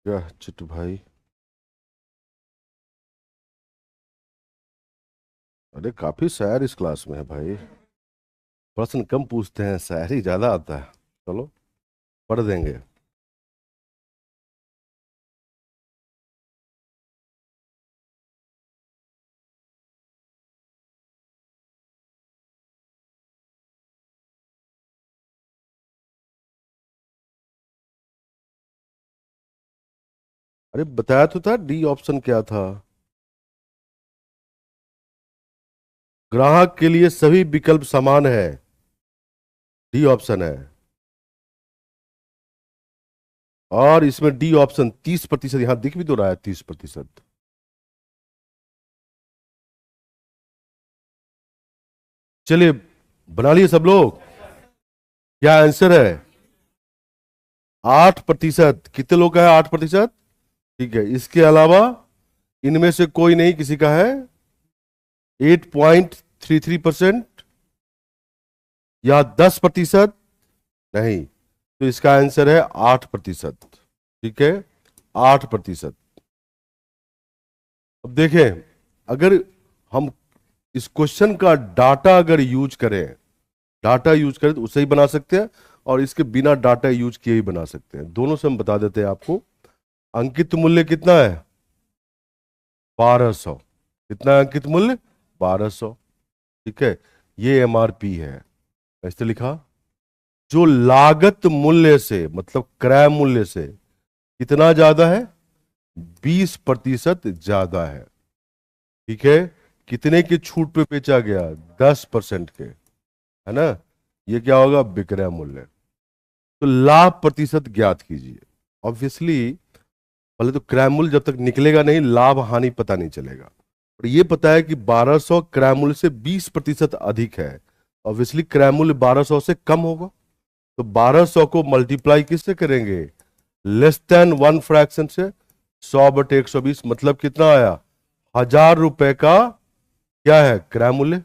क्या चिट्टू भाई, अरे काफी शायर इस क्लास में है भाई, प्रश्न कम पूछते हैं, शायरी ज्यादा आता है। चलो पढ़ देंगे। अरे बताया तो था, डी ऑप्शन क्या था? ग्राहक के लिए सभी विकल्प समान है, डी ऑप्शन है। और इसमें डी ऑप्शन 30%, यहां दिख भी तो रहा है 30%। चलिए, बना लिए सब लोग? क्या आंसर है? 8%। कितने लोग का है 8%? ठीक है, इसके अलावा इनमें से कोई नहीं, किसी का है 8.33% या 10%? नहीं, तो इसका आंसर है 8%। ठीक है, 8%। अब देखें, अगर हम इस क्वेश्चन का डाटा अगर यूज करें, डाटा यूज करें तो उसे ही बना सकते हैं, और इसके बिना डाटा यूज किए ही बना सकते हैं। दोनों से हम बता देते हैं आपको। अंकित मूल्य कितना है? 1200। कितना है अंकित मूल्य? 1200। ठीक है, ये एमआरपी है। ऐसे लिखा, जो लागत मूल्य से मतलब क्रय मूल्य से कितना ज्यादा है? 20% ज्यादा है। ठीक है, कितने की छूट पे बेचा गया? 10% के, है ना? ये क्या होगा? विक्रय मूल्य। तो लाभ प्रतिशत ज्ञात कीजिए। ऑब्वियसली पहले तो क्रय मूल्य जब तक निकलेगा नहीं, लाभ हानि पता नहीं चलेगा। और ये पता है कि 1200 क्रय मूल्य से 20% अधिक है। ऑब्वियसली क्रय मूल्य 1200 से कम होगा, तो 1200 को मल्टीप्लाई किससे करेंगे? लेस देन वन फ्रैक्शन से। 100/120 मतलब कितना आया? 1000 रुपए का क्या है क्रय मूल्य?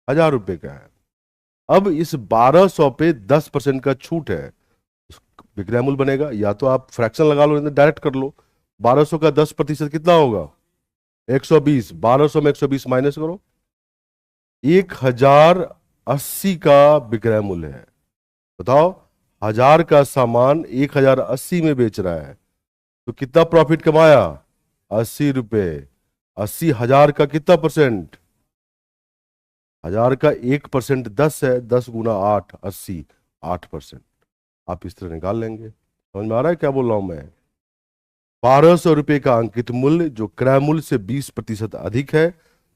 1000 रुपए का है। अब इस 1200 पे 10% का छूट है, विक्रय मूल्य बनेगा। या तो आप फ्रैक्शन लगा लो, डायरेक्ट कर लो। 1200 का 10% कितना होगा? 120। 1200 में 120 माइनस करो। 1080 का विक्रय मूल्य है। बताओ, 1000 का सामान 1080 में बेच रहा है, तो कितना प्रॉफिट कमाया? 80 रुपए। 80 हजार का कितना परसेंट? 1000 का 1% 10 है, 10 × 8 80, 8%। आप इस तरह निकाल लेंगे। समझ में आ रहा है क्या बोल रहा हूं मैं? 1200 रुपए का अंकित मूल्य जो क्रय मूल्य से 20% अधिक है,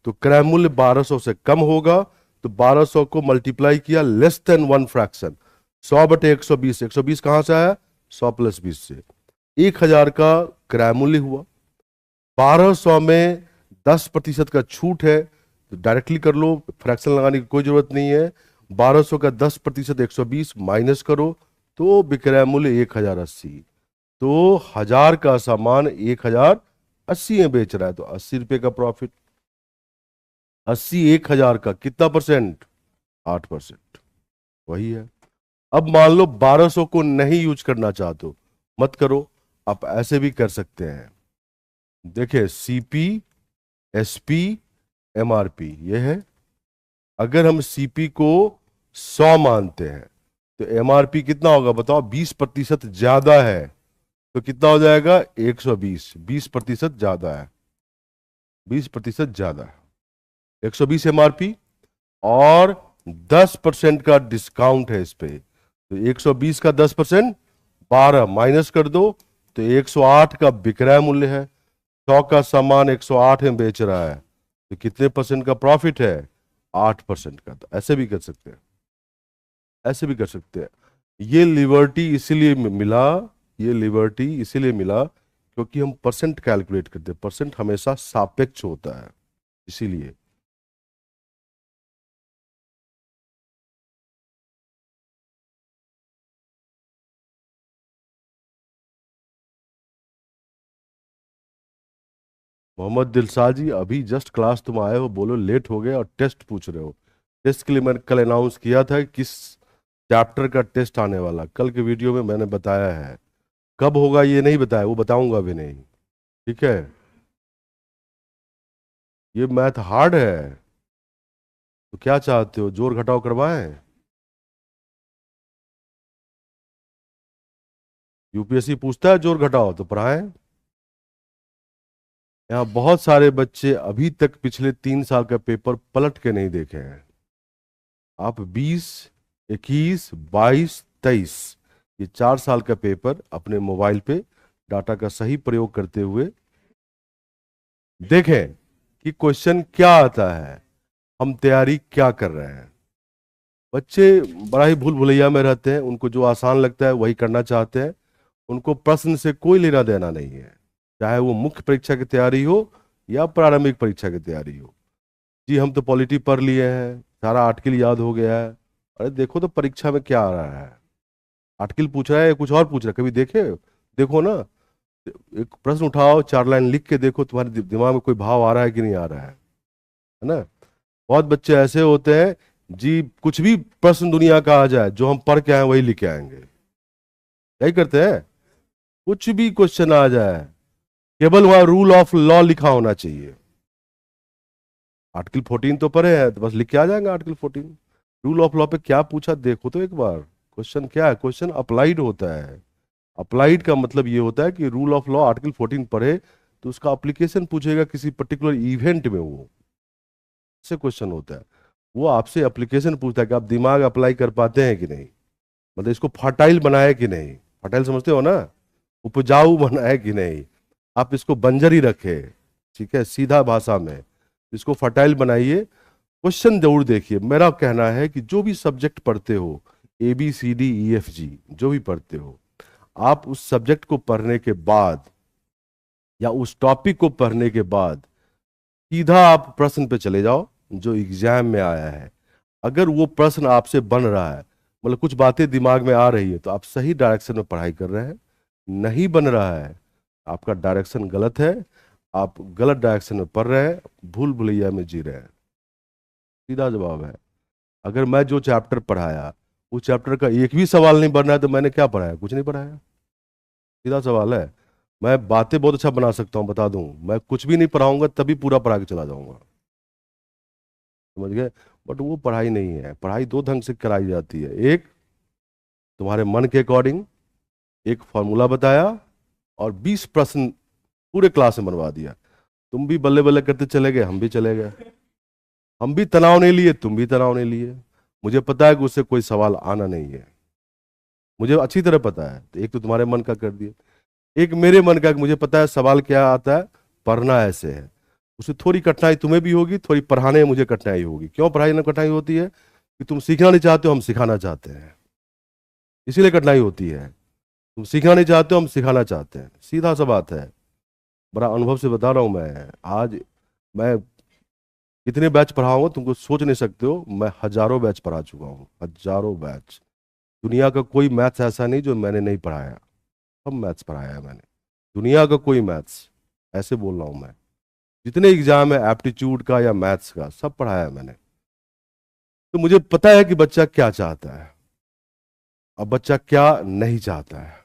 तो क्रय मूल्य 1200 से कम होगा, तो 1200 को मल्टीप्लाई किया लेस देन वन फ्रैक्शन। 100/120, 120 कहां से आया? 100 + 20 से। 1000 का क्रय मूल्य हुआ, 1200 में 10% का छूट है, तो डायरेक्टली कर लो, फ्रैक्शन लगाने की कोई जरूरत नहीं है। 1200 का 10% 120 माइनस करो, तो विक्रय मूल्य 1080। तो 1000 का सामान 1080 में बेच रहा है, तो 80 रुपए का प्रॉफिट। 80 1000 का कितना परसेंट? 8%। वही है। अब मान लो 1200 को नहीं यूज करना चाहते हो, मत करो, आप ऐसे भी कर सकते हैं। देखिए, सीपी, एसपी, एमआरपी ये है। अगर हम सीपी को 100 मानते हैं, तो एमआरपी कितना होगा बताओ? 20% ज्यादा है, तो कितना हो जाएगा? 120। 20% ज्यादा है, 20% ज्यादा है। 120 एमआरपी, और 10% का डिस्काउंट है इस पे, तो 120 का 10% 12 माइनस कर दो, तो 108 का विक्रय मूल्य है। 100 का सामान 108 में बेच रहा है, तो कितने परसेंट का प्रॉफिट है? 8% का। तो ऐसे भी कर सकते हैं, ऐसे भी कर सकते हैं। ये लिबर्टी इसीलिए मिला, ये लिबर्टी इसीलिए मिला क्योंकि हम परसेंट कैलकुलेट करते हैं। परसेंट हमेशा सापेक्ष होता है, इसीलिए। मोहम्मद दिलसाद जी, अभी जस्ट क्लास तुम आए हो, बोलो लेट हो गए और टेस्ट पूछ रहे हो। टेस्ट के लिए मैंने कल अनाउंस किया था कि किस चैप्टर का टेस्ट आने वाला, कल के वीडियो में मैंने बताया है। कब होगा ये नहीं बताया, वो बताऊंगा भी नहीं। ठीक है, ये मैथ हार्ड है। तो क्या चाहते हो, जोर घटाव करवाएं? यूपीएससी पूछता है जोर घटाओ, तो पढ़ाएं। यहाँ बहुत सारे बच्चे अभी तक पिछले 3 साल का पेपर पलट के नहीं देखे हैं। आप 20, 21, 22, 23, ये 4 साल का पेपर अपने मोबाइल पे डाटा का सही प्रयोग करते हुए देखें कि क्वेश्चन क्या आता है, हम तैयारी क्या कर रहे हैं। बच्चे बड़ा ही भूल भुलैया में रहते हैं, उनको जो आसान लगता है वही करना चाहते हैं, उनको प्रश्न से कोई लेना देना नहीं है, चाहे वो मुख्य परीक्षा की तैयारी हो या प्रारंभिक परीक्षा की तैयारी हो। जी हम तो पॉलिटी पढ़ लिए हैं, सारा आर्टिकल याद हो गया है। अरे देखो तो परीक्षा में क्या आ रहा है, आर्टिकल पूछ रहा है या कुछ और पूछ रहा है, कभी देखे? देखो ना, एक प्रश्न उठाओ, 4 लाइन लिख के देखो तुम्हारे दिमाग में कोई भाव आ रहा है कि नहीं आ रहा है ना। बहुत बच्चे ऐसे होते हैं जी, कुछ भी प्रश्न दुनिया का आ जाए, जो हम पढ़ के आए वही लिख के आएंगे। यही करते हैं, कुछ भी क्वेश्चन आ जाए, केवल वहां रूल ऑफ लॉ लिखा होना चाहिए। आर्टिकल 14 तो पढ़े हैं, तो बस लिख के आ जाएंगे आर्टिकल 14। रूल ऑफ लॉ पे क्या पूछा देखो तो एक बार। क्वेश्चन क्या है? क्वेश्चन अप्लाइड होता है। अप्लाइड का मतलब ये होता है कि रूल ऑफ लॉ आर्टिकल 14 पढ़े तो उसका अप्लीकेशन पूछेगा किसी पर्टिकुलर इवेंट में, वो से क्वेश्चन होता है। वो आपसे एप्लीकेशन पूछता है कि आप दिमाग अप्लाई कर पाते हैं कि नहीं, मतलब इसको फर्टाइल बनाए कि नहीं। फर्टाइल समझते हो ना, उपजाऊ बनाए कि नहीं, आप इसको बंजर ही रखे, ठीक है, सीधा भाषा में इसको फर्टाइल बनाइए। क्वेश्चन जरूर देखिए। मेरा कहना है कि जो भी सब्जेक्ट पढ़ते हो, ABCDEFG जो भी पढ़ते हो, आप उस सब्जेक्ट को पढ़ने के बाद या उस टॉपिक को पढ़ने के बाद सीधा आप प्रश्न पे चले जाओ जो एग्जाम में आया है। अगर वो प्रश्न आपसे बन रहा है, मतलब कुछ बातें दिमाग में आ रही है, तो आप सही डायरेक्शन में पढ़ाई कर रहे हैं। नहीं बन रहा है, आपका डायरेक्शन गलत है, आप गलत डायरेक्शन में पढ़ रहे हैं, भूल भुलैया में जी रहे हैं। सीधा जवाब है। अगर मैं जो चैप्टर पढ़ाया उस चैप्टर का एक भी सवाल नहीं बनना है तो मैंने क्या पढ़ाया? कुछ नहीं पढ़ाया। सीधा सवाल है। मैं बातें बहुत अच्छा बना सकता हूँ, बता दूं, मैं कुछ भी नहीं पढ़ाऊंगा तभी पूरा पढ़ा के चला जाऊंगा, समझ गए? बट वो पढ़ाई नहीं है। पढ़ाई दो ढंग से कराई जाती है। एक, तुम्हारे मन के अकॉर्डिंग एक फॉर्मूला बताया और 20 प्रश्न पूरे क्लास में बनवा दिया। तुम भी बल्ले बल्ले करते चले गए, हम भी चले गए। हम भी तनाव नहीं लिए, तुम भी तनाव नहीं लिए। मुझे पता है कि उससे कोई सवाल आना नहीं है, मुझे अच्छी तरह पता है। तो एक तो तुम्हारे मन का कर दिए, एक मेरे मन का, मुझे पता है सवाल क्या आता है, पढ़ना ऐसे है। उससे थोड़ी कठिनाई तुम्हें भी होगी, थोड़ी पढ़ाने में मुझे कठिनाई होगी। क्यों पढ़ाई में कठिनाई होती है? कि तुम सीखना नहीं चाहते हो, हम सिखाना चाहते हैं, इसीलिए कठिनाई होती है। तुम सीखना नहीं चाहते हो, हम सिखाना चाहते हैं, सीधा सा बात है। बड़ा अनुभव से बता रहा हूं मैं। आज मैं कितने बैच पढ़ाऊंगा तुमको सोच नहीं सकते हो। मैं हजारों बैच पढ़ा चुका हूँ, हजारों बैच। दुनिया का कोई मैथ्स ऐसा नहीं जो मैंने नहीं पढ़ाया, सब मैथ्स पढ़ाया है मैंने। दुनिया का कोई मैथ्स, ऐसे बोल रहा हूं मैं। जितने एग्जाम है एप्टीट्यूड का या मैथ्स का, सब पढ़ाया है मैंने। तो मुझे पता है कि बच्चा क्या चाहता है और बच्चा क्या नहीं चाहता है,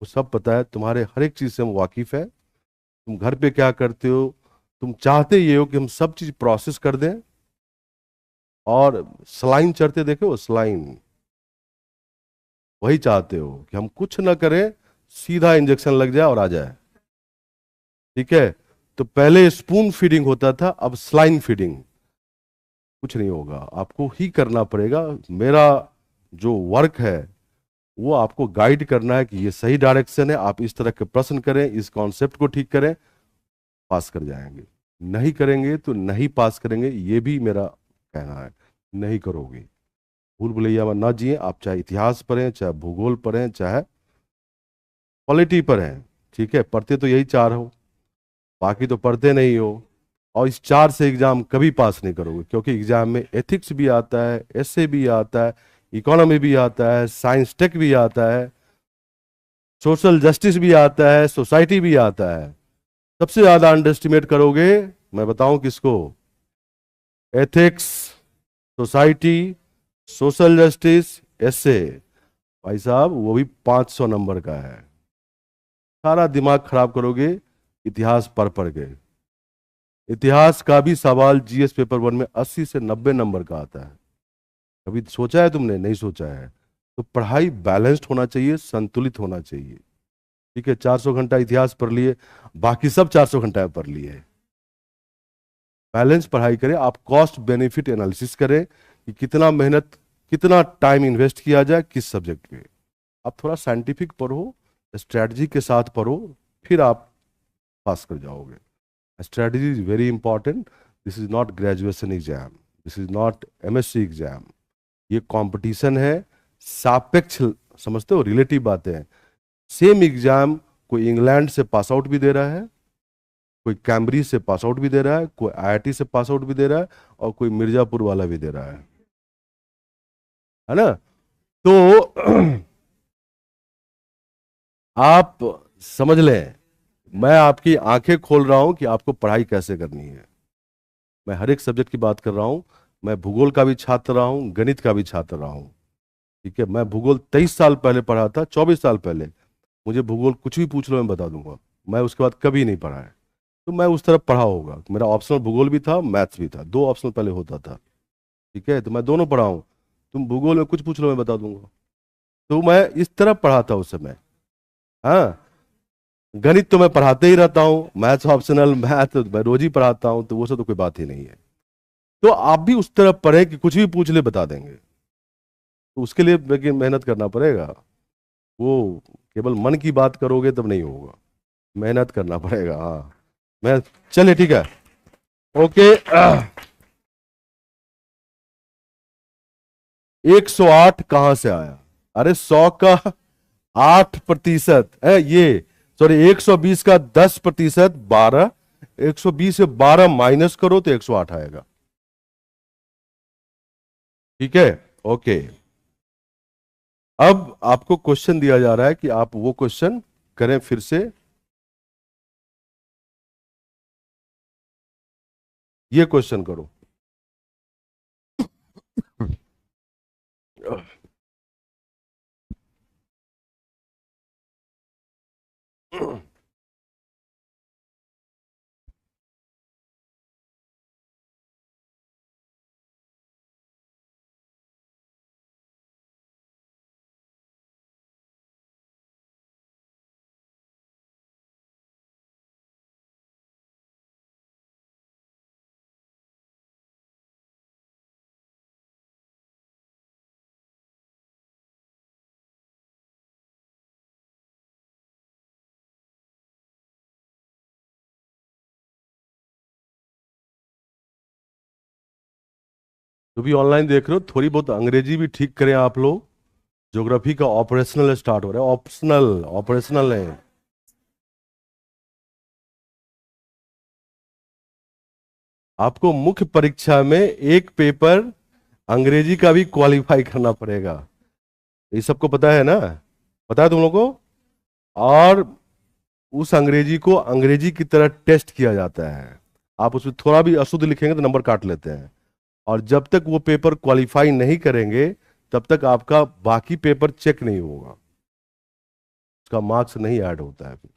वो सब पता है। तुम्हारे हर एक चीज से हम वाकिफ है। तुम घर पे क्या करते हो, तुम चाहते ये हो कि हम सब चीज प्रोसेस कर दें। और स्लाइन चढ़ते देखे हो, स्लाइन, वही चाहते हो कि हम कुछ ना करें, सीधा इंजेक्शन लग जाए और आ जाए, ठीक है। तो पहले स्पून फीडिंग होता था, अब स्लाइन फीडिंग। कुछ नहीं होगा, आपको ही करना पड़ेगा। मेरा जो वर्क है वो आपको गाइड करना है कि ये सही डायरेक्शन है, आप इस तरह के प्रश्न करें, इस कॉन्सेप्ट को ठीक करें, पास कर जाएंगे। नहीं करेंगे तो नहीं पास करेंगे, ये भी मेरा कहना है। नहीं करोगे, भूल भुलैया में ना जिए। आप चाहे इतिहास पढ़ें, चाहे भूगोल पढ़ें, चाहे पॉलिटी पढ़ें, ठीक है, पढ़ते तो यही चार हो, बाकी तो पढ़ते नहीं हो। और इस चार से एग्जाम कभी पास नहीं करोगे, क्योंकि एग्जाम में एथिक्स भी आता है, एसए भी आता है, इकोनॉमी भी आता है, साइंस टेक भी आता है, सोशल जस्टिस भी आता है, सोसाइटी भी आता है। सबसे ज्यादा अंडर एस्टिमेट करोगे, मैं बताऊं किसको? Ethics, society, social justice, SA. भाई साहब वो भी 500 नंबर का है। सारा दिमाग खराब करोगे इतिहास पढ़ पढ़ के। इतिहास का भी सवाल जीएस पेपर 1 में 80 से 90 नंबर का आता है। कभी सोचा है तुमने? नहीं सोचा है। तो पढ़ाई बैलेंस्ड होना चाहिए, संतुलित होना चाहिए, ठीक है। 400 घंटा इतिहास पढ़ लिए, बाकी सब 400 घंटा पढ़ लिए। बैलेंस पढ़ाई करें, आप कॉस्ट बेनिफिट एनालिसिस करें कि कितना मेहनत, कितना टाइम इन्वेस्ट किया जाए किस सब्जेक्ट पे। आप थोड़ा साइंटिफिक पढ़ो, स्ट्रैटेजी के साथ पढ़ो, फिर आप पास कर जाओगे। Strategy is very important. This is not graduation exam, this is not MSc exam. ये कंपटीशन है, सापेक्ष, समझते हो, रिलेटिव बातें हैं। सेम एग्जाम कोई इंग्लैंड से पास आउट भी दे रहा है, कोई कैम्ब्रिज से पास आउट भी दे रहा है, कोई आईआईटी से पास आउट भी दे रहा है, और कोई मिर्जापुर वाला भी दे रहा है ना। तो आप समझ लें, मैं आपकी आंखें खोल रहा हूं कि आपको पढ़ाई कैसे करनी है। मैं हर एक सब्जेक्ट की बात कर रहा हूं। मैं भूगोल का भी छात्र रहा हूं, गणित का भी छात्र रहा हूं। ठीक है, मैं भूगोल 23 साल पहले पढ़ा था, 24 साल पहले। मुझे भूगोल कुछ भी पूछ लो मैं बता दूंगा। मैं उसके बाद कभी नहीं पढ़ा है, तो मैं उस तरफ पढ़ा होगा। मेरा ऑप्शनल भूगोल भी था, मैथ्स भी था, दो ऑप्शनल पहले होता था। ठीक है, तो मैं दोनों पढ़ा हूँ। तुम भूगोल में कुछ पूछ लो मैं बता दूंगा। तो मैं इस तरफ पढ़ा था उस समय। हाँ, गणित तो मैं पढ़ाते ही रहता हूँ, मैथ्स ऑप्शनल, मैथ मैं रोज ही पढ़ाता हूँ, तो वो सब तो कोई बात ही नहीं है। तो आप भी उस तरफ पढ़े कि कुछ भी पूछ ले बता देंगे, तो उसके लिए लेकिन मेहनत करना पड़ेगा। वो केवल मन की बात करोगे तब नहीं होगा, मेहनत करना पड़ेगा। हाँ, मैं, चलिए ठीक है, ओके। 108 कहां से आया? अरे 100 का 8% है ये, सॉरी 120 का 10%, 12। 120 से 12 माइनस करो तो 108 आएगा। ठीक है, ओके। अब आपको क्वेश्चन दिया जा रहा है कि आप वो क्वेश्चन करें फिर से। ये क्वेश्चन करो। जो भी ऑनलाइन देख रहे हो, थोड़ी बहुत अंग्रेजी भी ठीक करें आप लोग। ज्योग्राफी का ऑपरेशनल स्टार्ट हो रहा है, ऑप्शनल, ऑपरेशनल है। आपको मुख्य परीक्षा में एक पेपर अंग्रेजी का भी क्वालिफाई करना पड़ेगा। ये सबको पता है ना? पता है तुम लोगों को? और उस अंग्रेजी को अंग्रेजी की तरह टेस्ट किया जाता है। आप उसमें थोड़ा भी अशुद्ध लिखेंगे तो नंबर काट लेते हैं। और जब तक वो पेपर क्वालिफाई नहीं करेंगे, तब तक आपका बाकी पेपर चेक नहीं होगा, उसका मार्क्स नहीं ऐड होता है फिर।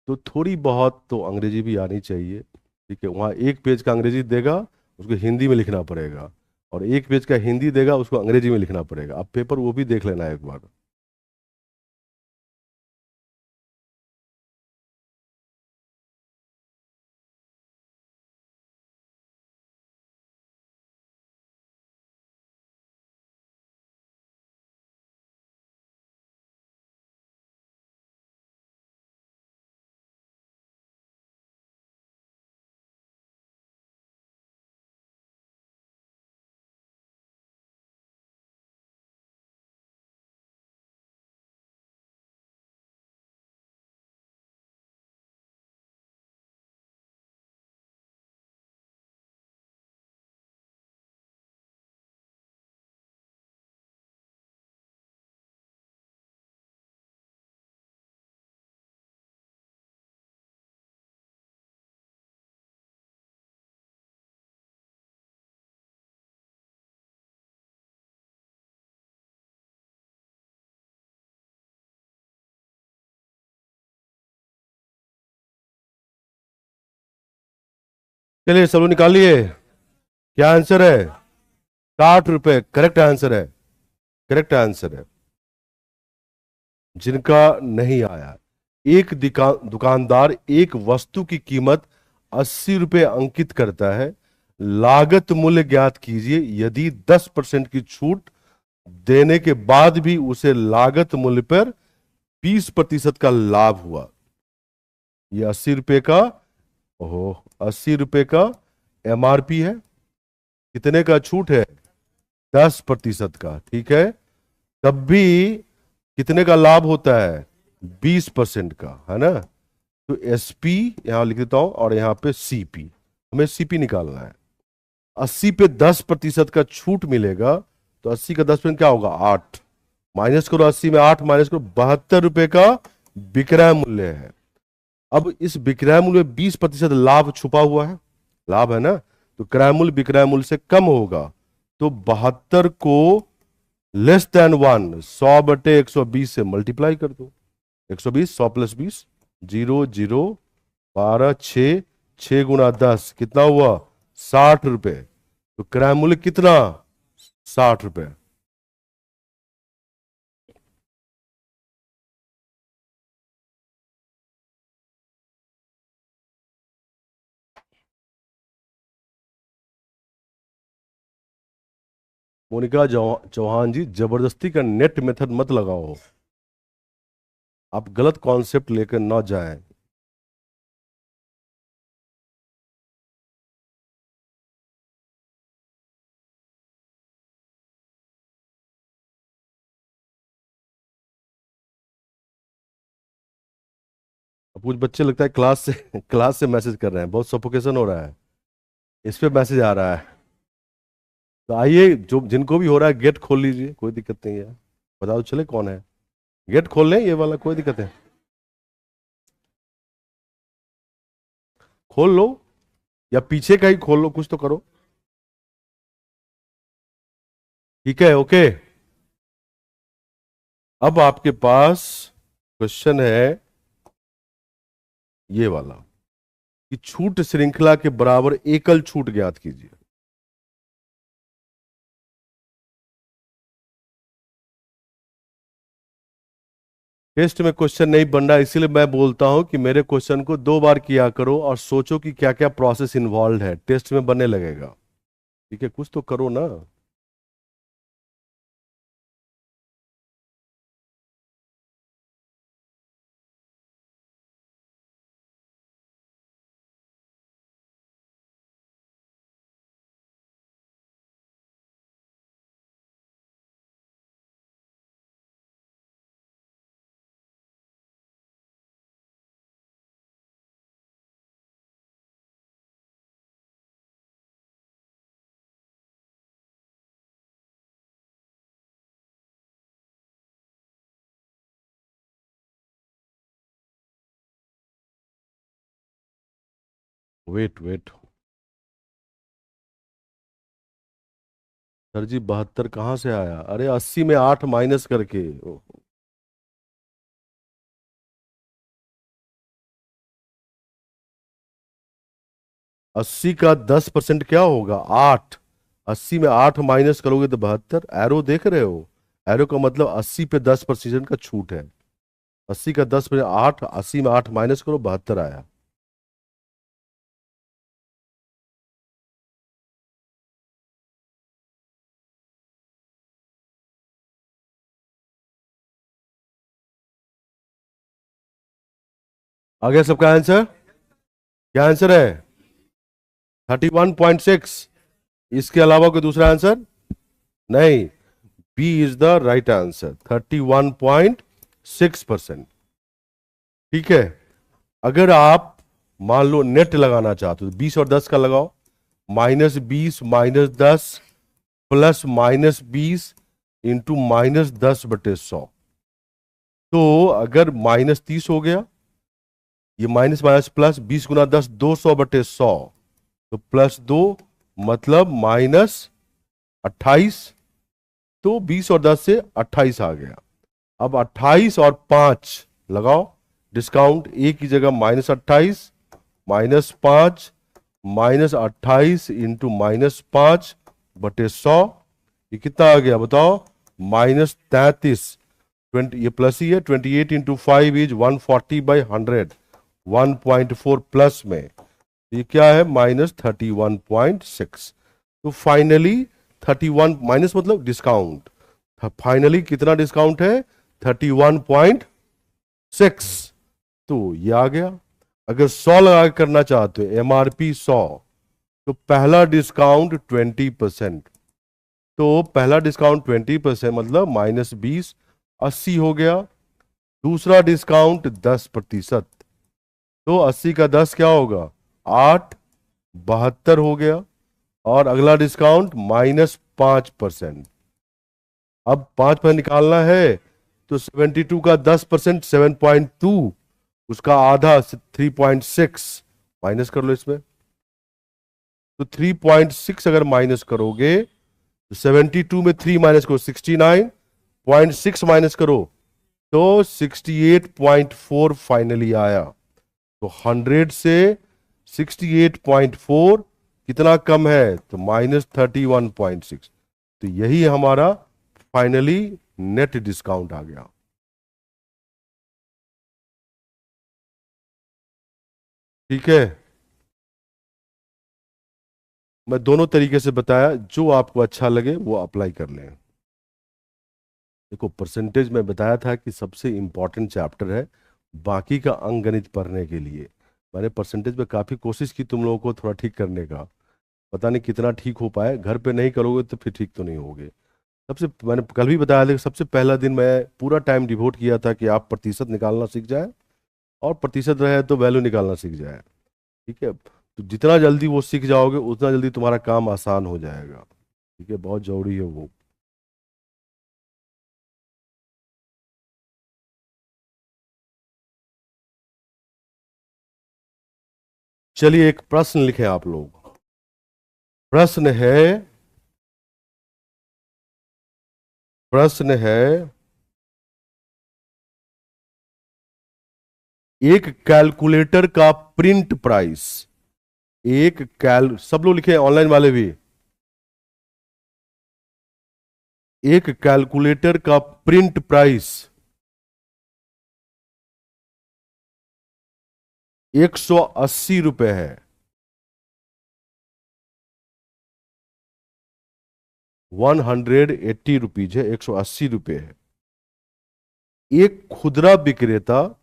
तो थोड़ी बहुत तो अंग्रेजी भी आनी चाहिए। ठीक है, वहाँ एक पेज का अंग्रेजी देगा, उसको हिंदी में लिखना पड़ेगा, और एक पेज का हिंदी देगा, उसको अंग्रेजी में लिखना पड़ेगा। अब पेपर वो भी देख लेना एक बार। चलिए सब लोग निकालिए, क्या आंसर है? 60 रुपए करेक्ट आंसर है, करेक्ट आंसर है। जिनका नहीं आया, एक दुकानदार एक वस्तु की कीमत 80 रुपए अंकित करता है। लागत मूल्य ज्ञात कीजिए। यदि 10% की छूट देने के बाद भी उसे लागत मूल्य पर 20% का लाभ हुआ। ये 80 रुपए का, ओहो, 80 रुपए का एमआरपी है, कितने का छूट है? 10% का, ठीक है। तब भी कितने का लाभ होता है? 20% का, है ना। तो एसपी यहां लिख देता हूं और यहां पे सीपी, हमें सीपी निकालना है। 80 पे 10% का छूट मिलेगा, तो 80 का 10% क्या होगा? 8। माइनस करो 80 में 8 माइनस करो, 72 रुपए का विक्रय मूल्य है। अब इस विक्रय मूल्य में 20% लाभ छुपा हुआ है, लाभ है ना, तो क्रय मूल्य विक्रय मूल्य से कम होगा। तो 72 को लेस देन 1 100/120 से मल्टीप्लाई कर दो। 120, 100 + 20, 0 0 12 6, 6 × 10 कितना हुआ? 60 रुपए। तो क्रय मूल्य कितना? 60 रुपए। मोनिका चौहान जी, जबरदस्ती का नेट मेथड मत लगाओ, आप गलत कॉन्सेप्ट लेकर ना जाएं। अब कुछ बच्चे लगता है क्लास से क्लास से मैसेज कर रहे हैं, बहुत सफोकेशन हो रहा है, इस पे मैसेज आ रहा है। तो आइए, जो जिनको भी हो रहा है गेट खोल लीजिए, कोई दिक्कत नहीं है, पता तो चले कौन है। गेट खोल लें ये वाला, कोई दिक्कत है, खोल लो, या पीछे का ही खोल लो, कुछ तो करो। ठीक है, ओके। अब आपके पास क्वेश्चन है ये वाला, कि छूट श्रृंखला के बराबर एकल छूट ज्ञात कीजिए। टेस्ट में क्वेश्चन नहीं बन रहा, इसीलिए मैं बोलता हूं कि मेरे क्वेश्चन को 2 बार किया करो और सोचो कि क्या क्या प्रोसेस इन्वॉल्व है, टेस्ट में बनने लगेगा। ठीक है, कुछ तो करो ना। वेट वेट, सर जी 72 कहाँ से आया? अरे 80 में 8 माइनस करके। 80 का 10% क्या होगा? 8। 80 में 8 माइनस करोगे तो 72। एरो देख रहे हो? एरो का मतलब 80 पे 10% का छूट है। 80 का 10% 8, 80 में 8 माइनस करो, 72 आया। आ गया सबका आंसर? क्या आंसर है? 31.6। इसके अलावा कोई दूसरा आंसर नहीं? B is the right answer, 31.6%। ठीक है। अगर आप मान लो नेट लगाना चाहते हो तो 20 और 10 का लगाओ, -20 -10 प्लस -20 इंटू -10/100। तो अगर -30 हो गया, ये माइनस माइनस प्लस, 20 × 10 200/100, तो +2 मतलब -28। तो 20 और 10 से 28 आ गया। अब 28 और 5 लगाओ, डिस्काउंट एक की जगह -28 -5 -28 इंटू -5/100, ये कितना आ गया बताओ? -33। 20, ये प्लस ही है, 28 इंटू 5 इज 140/100, 1.4 प्लस में, ये क्या है? -31.6। तो फाइनली 31 माइनस मतलब डिस्काउंट, फाइनली कितना डिस्काउंट है? 31.6। तो ये आ गया। अगर 100 लगा के करना चाहते हो, MRP 100, तो पहला डिस्काउंट 20%। तो पहला डिस्काउंट 20% मतलब -20, 80 हो गया। दूसरा डिस्काउंट 10%, तो 80 का 10 क्या होगा? 8, 72 हो गया। और अगला डिस्काउंट -5%। अब 5% निकालना है, तो 72 का 10% 7.2, उसका आधा 3.6, माइनस कर लो इसमें। तो 3.6 अगर माइनस करोगे, तो 72 में 3 माइनस करो 69.6 माइनस करो तो 68.4 फाइनली आया। तो 100 से 68.4 कितना कम है? तो -31.6। तो यही हमारा फाइनली नेट डिस्काउंट आ गया। ठीक है, मैं दोनों तरीके से बताया, जो आपको अच्छा लगे वो अप्लाई कर लें। देखो, परसेंटेज में बताया था कि सबसे इंपॉर्टेंट चैप्टर है बाकी का अंकगणित पढ़ने के लिए। मैंने परसेंटेज में काफ़ी कोशिश की तुम लोगों को थोड़ा ठीक करने का, पता नहीं कितना ठीक हो पाए। घर पे नहीं करोगे तो फिर ठीक तो नहीं होगे। सबसे मैंने कल भी बताया था कि सबसे पहला दिन मैं पूरा टाइम डिवोट किया था कि आप प्रतिशत निकालना सीख जाए, और प्रतिशत रहे तो वैल्यू निकालना सीख जाए। ठीक है, तो जितना जल्दी वो सीख जाओगे उतना जल्दी तुम्हारा काम आसान हो जाएगा। ठीक है, बहुत जरूरी है वो। चलिए, एक प्रश्न लिखें आप लोग। प्रश्न है, प्रश्न है, एक कैलकुलेटर का प्रिंट प्राइस, सब लोग लिखे, ऑनलाइन वाले भी। एक कैलकुलेटर का प्रिंट प्राइस 180 रुपए है। 180 रुपीज है, 180 रुपए है। एक खुदरा विक्रेता,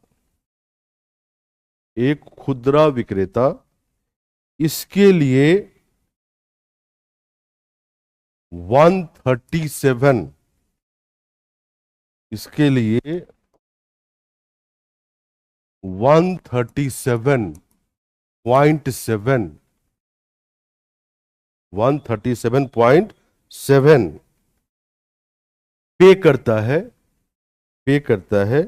एक खुदरा विक्रेता इसके लिए 137, इसके लिए 137.7, 137.7 पे करता है, पे करता है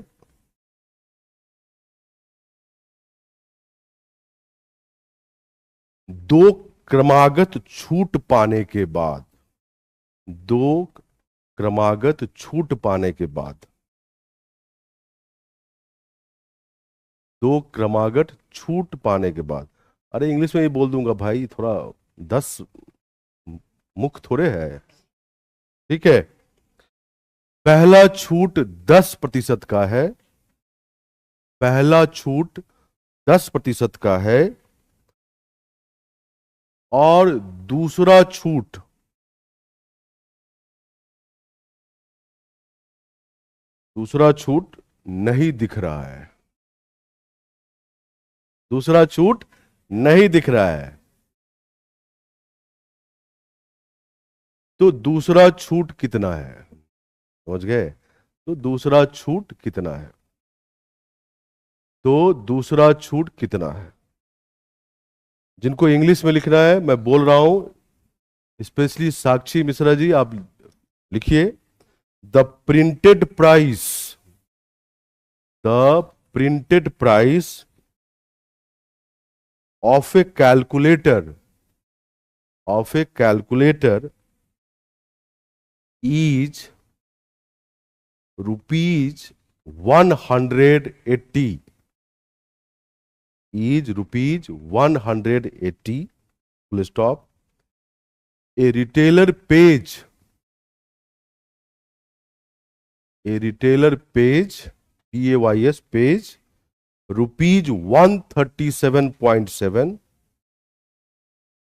दो क्रमागत छूट पाने के बाद, दो क्रमागत छूट पाने के बाद, दो क्रमागत छूट पाने के बाद। अरे इंग्लिश में ही बोल दूंगा भाई, थोड़ा 10 मुख थोड़े है। ठीक है, पहला छूट 10% का है, पहला छूट 10% का है, और दूसरा छूट, दूसरा छूट नहीं दिख रहा है, दूसरा छूट नहीं दिख रहा है। तो दूसरा छूट कितना है? समझ गए? तो दूसरा छूट कितना है? तो दूसरा छूट कितना है? जिनको इंग्लिश में लिखना है मैं बोल रहा हूं, स्पेशली साक्षी मिश्रा जी, आप लिखिए, the printed price, the printed price of A calculator, of A calculator is rupees 180, is rupees 180, full stop. A retailer pays, a retailer pays, PAYS pays rupees 137.7,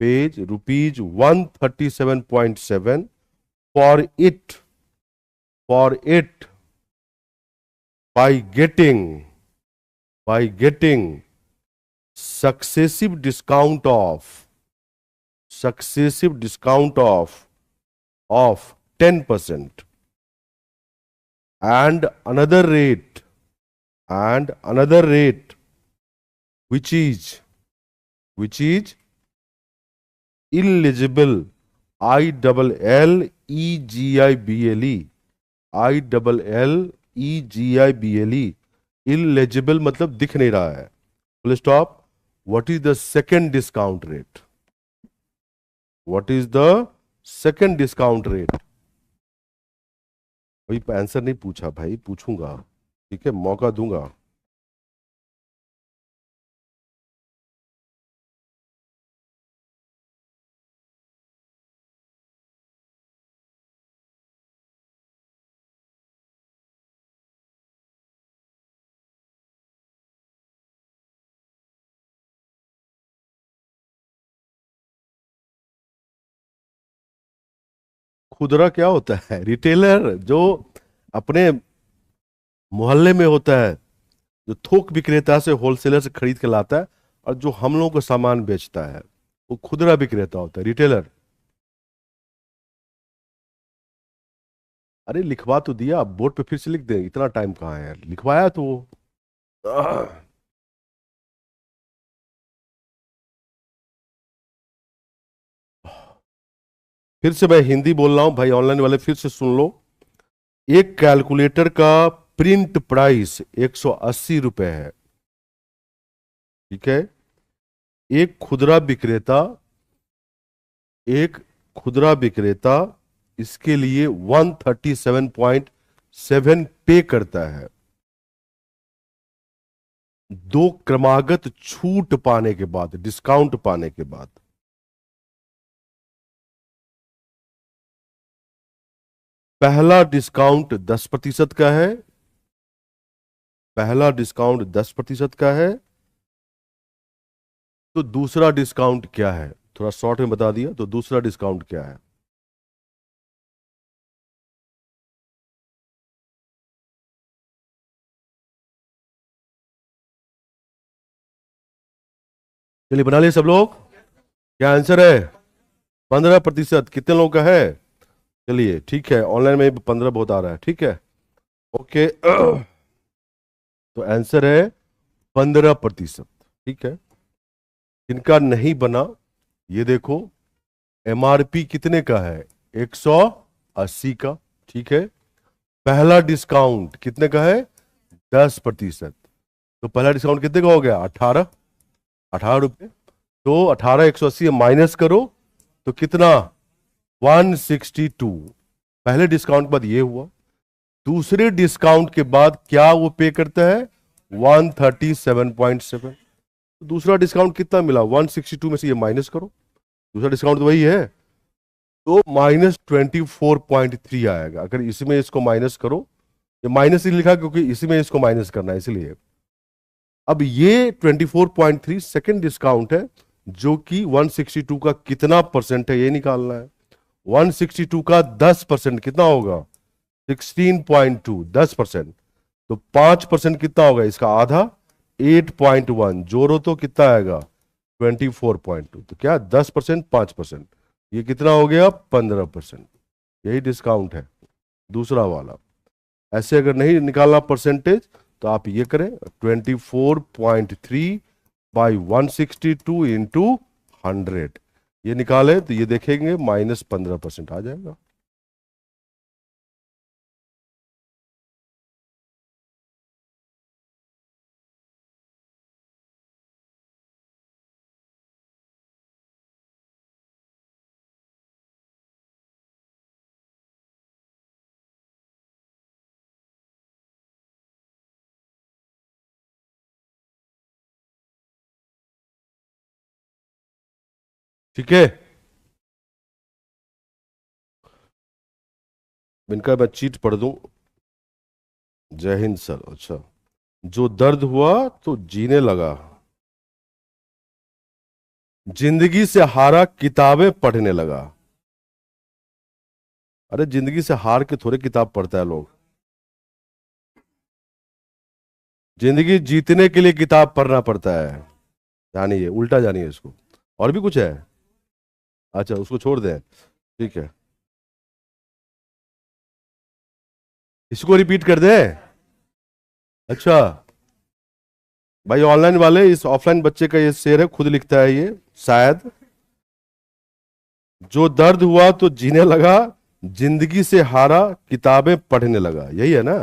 pays rupees 137.7 for it, for it by getting successive discount of 10% and another rate which is illegible, ILLEGIBLE, illegible मतलब दिख नहीं रहा है, full stop. What is the second discount rate? What is the second discount rate? भाई answer नहीं पूछा भाई, पूछूंगा, ठीक है, मौका दूंगा. खुदरा क्या होता है? रिटेलर जो अपने मोहल्ले में होता है, जो थोक विक्रेता से, होलसेलर से खरीद के लाता है और जो हम लोगों को सामान बेचता है, वो खुदरा विक्रेता होता है, रिटेलर. अरे लिखवा तो दिया, आप बोर्ड पे फिर से लिख दें, इतना टाइम कहाँ है यार, लिखवाया तो वो. फिर से मैं हिंदी बोल रहा हूं भाई, ऑनलाइन वाले फिर से सुन लो. एक कैलकुलेटर का प्रिंट प्राइस 180 रुपए है, ठीक है. एक खुदरा विक्रेता एक खुदरा विक्रेता इसके लिए 137.7 पे करता है. दो क्रमागत छूट पाने के बाद, डिस्काउंट पाने के बाद. पहला डिस्काउंट 10% का है, पहला डिस्काउंट 10% का है. तो दूसरा डिस्काउंट क्या है? थोड़ा शॉर्ट में बता दिया, तो दूसरा डिस्काउंट क्या है? चलिए बना लिए सब लोग. क्या आंसर है? 15%. कितने लोगों का है? चलिए ठीक है, ऑनलाइन में 15 बहुत आ रहा है, ठीक है, ओके. तो आंसर है 15%, ठीक है. इनका नहीं बना, ये देखो, एमआरपी कितने का है? 180 का, ठीक है. पहला डिस्काउंट कितने का है? 10%. तो पहला डिस्काउंट कितने का हो गया? 18 रुपये. तो 18 180 माइनस करो तो कितना? 162. पहले डिस्काउंट के बाद ये हुआ. दूसरे डिस्काउंट के बाद क्या वो पे करता है? 137.7. तो दूसरा डिस्काउंट कितना मिला? 162 में से ये माइनस करो, दूसरा डिस्काउंट तो वही है, तो -24.3 आएगा. अगर इसमें इसको माइनस करो, ये माइनस ही लिखा क्योंकि इसमें इसको माइनस करना है इसलिए. अब ये 24.3 सेकेंड डिस्काउंट है, जो कि 162 का कितना परसेंट है ये निकालना है. 162 का 10% कितना होगा? 16.2. 10%. तो 5% कितना होगा? इसका आधा, 8.1. जोड़ो तो कितना आएगा? 24.2. तो क्या 10%, 5%, ये कितना हो गया? 15%. यही डिस्काउंट है दूसरा वाला. ऐसे अगर नहीं निकालना परसेंटेज, तो आप ये करें, 24.3 बाई 162 इंटू 100, ये निकाले तो ये देखेंगे -15% आ जाएगा. ठीक है, इनका मैं चीट पढ़ दूं. जय हिंद सर. अच्छा, जो दर्द हुआ तो जीने लगा, जिंदगी से हारा किताबें पढ़ने लगा. अरे जिंदगी से हार के थोड़े किताब पढ़ता है लोग, जिंदगी जीतने के लिए किताब पढ़ना पड़ता है। जानिए, उल्टा जानिए इसको। और भी कुछ है? अच्छा, उसको छोड़ दें, ठीक है। इसको रिपीट कर दें? अच्छा भाई, ऑनलाइन वाले, इस ऑफलाइन बच्चे का ये शेर है, खुद लिखता है ये शायद। जो दर्द हुआ तो जीने लगा, जिंदगी से हारा किताबें पढ़ने लगा, यही है ना?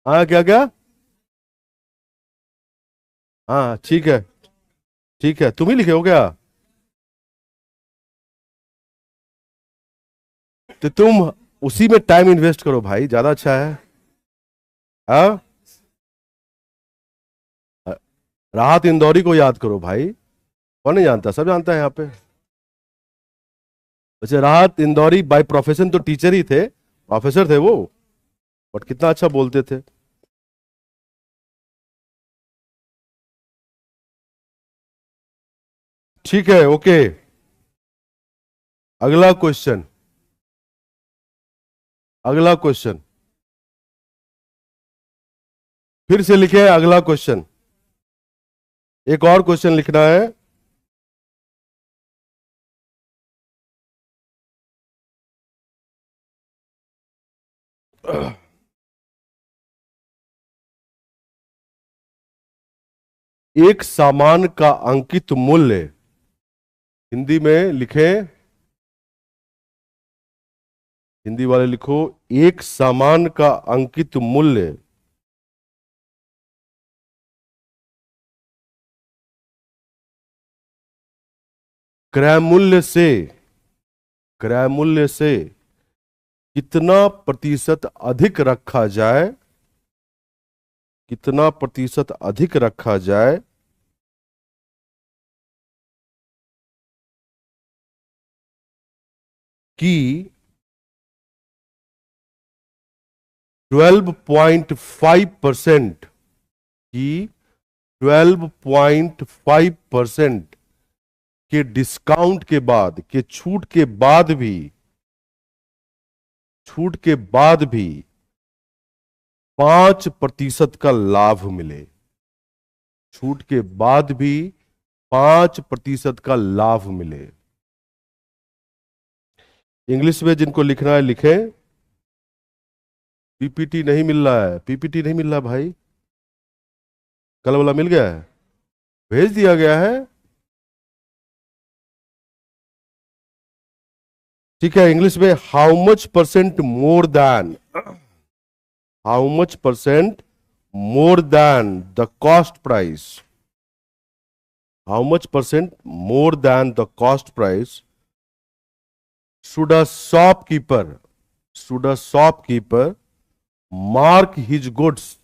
हाँ, क्या क्या? हाँ ठीक है, ठीक है, तुम ही लिखे हो क्या? तो तुम उसी में टाइम इन्वेस्ट करो भाई, ज्यादा अच्छा है। हाँ, राहत इंदौरी को याद करो भाई। कौन नहीं जानता, सब जानता है यहाँ पे। वैसे राहत इंदौरी बाय प्रोफेशन तो टीचर ही थे, प्रोफेसर थे वो, बट कितना अच्छा बोलते थे। ठीक है, ओके। अगला क्वेश्चन, अगला क्वेश्चन, फिर से लिखे अगला क्वेश्चन। एक और क्वेश्चन लिखना है। एक सामान का अंकित मूल्य, हिंदी में लिखें, हिंदी वाले लिखो, एक सामान का अंकित मूल्य क्रय मूल्य से, क्रय मूल्य से कितना प्रतिशत अधिक रखा जाए, कितना प्रतिशत अधिक रखा जाए कि 12.5%, कि 12.5% के डिस्काउंट के बाद, के छूट के बाद भी, छूट के बाद भी 5% का लाभ मिले, छूट के बाद भी 5% का लाभ मिले। इंग्लिश में जिनको लिखना है लिखें। पीपीटी नहीं मिल रहा है, पीपीटी नहीं मिल रहा भाई। कल वाला मिल गया है, भेज दिया गया है। ठीक है, इंग्लिश में how much percent more than, how much percent more than the cost price, how much percent more than the cost price should a shopkeeper, should a shopkeeper mark his goods,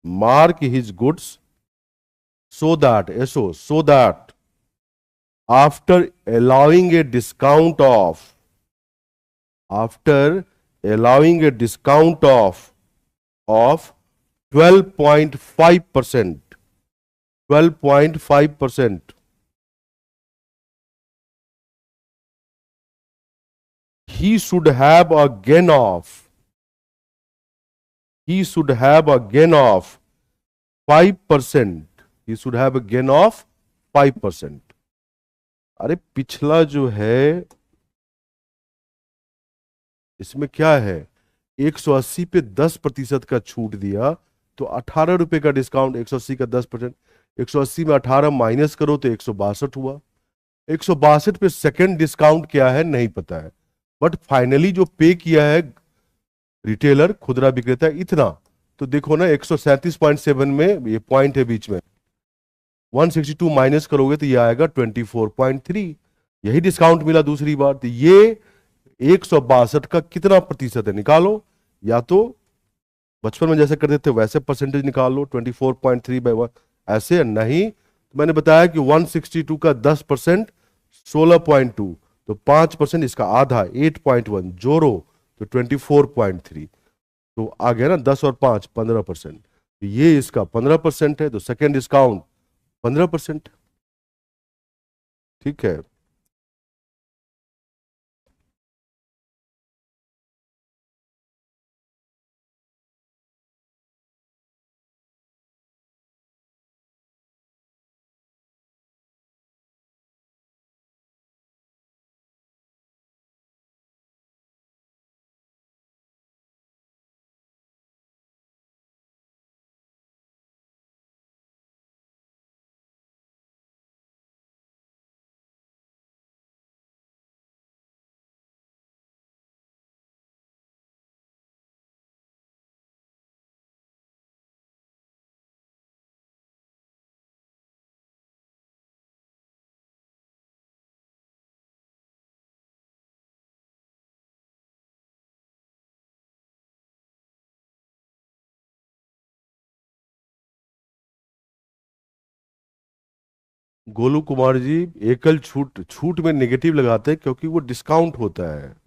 mark his goods so that, so that after allowing a discount of, after allowing a discount of 12.5%, 12.5%, he should have a gain of, he should have a gain of 5%, he should have a gain of 5%। अरे पिछला जो है इसमें क्या है, 180 पे 10% का छूट दिया, तो 18 रुपए का डिस्काउंट, 180 का 10%, 180 में 18 माइनस करो तो 162 हुआ। 162 पे सेकंड डिस्काउंट क्या है नहीं पता है, बट फाइनली जो पे किया है रिटेलर, खुदरा विक्रेता, इतना। तो देखो ना, 137.7 में ये पॉइंट है बीच में, 162 माइनस करोगे तो ये आएगा 24.3, यही डिस्काउंट मिला दूसरी बार। तो ये 162 का कितना प्रतिशत है निकालो, या तो बचपन में जैसे करते थे वैसे परसेंटेज निकाल लो, 24.3/1, ऐसे नहीं। तो मैंने बताया कि 162 का 10% 16.2, तो 5% इसका आधा 8.1 जोड़ो तो 24.3, तो आ गया ना 10 और 5 15%। तो ये इसका 15% है, तो सेकेंड डिस्काउंट 15%। ठीक है, गोलू कुमार जी, एकल छूट, छूट में नेगेटिव लगाते हैं क्योंकि वो डिस्काउंट होता है।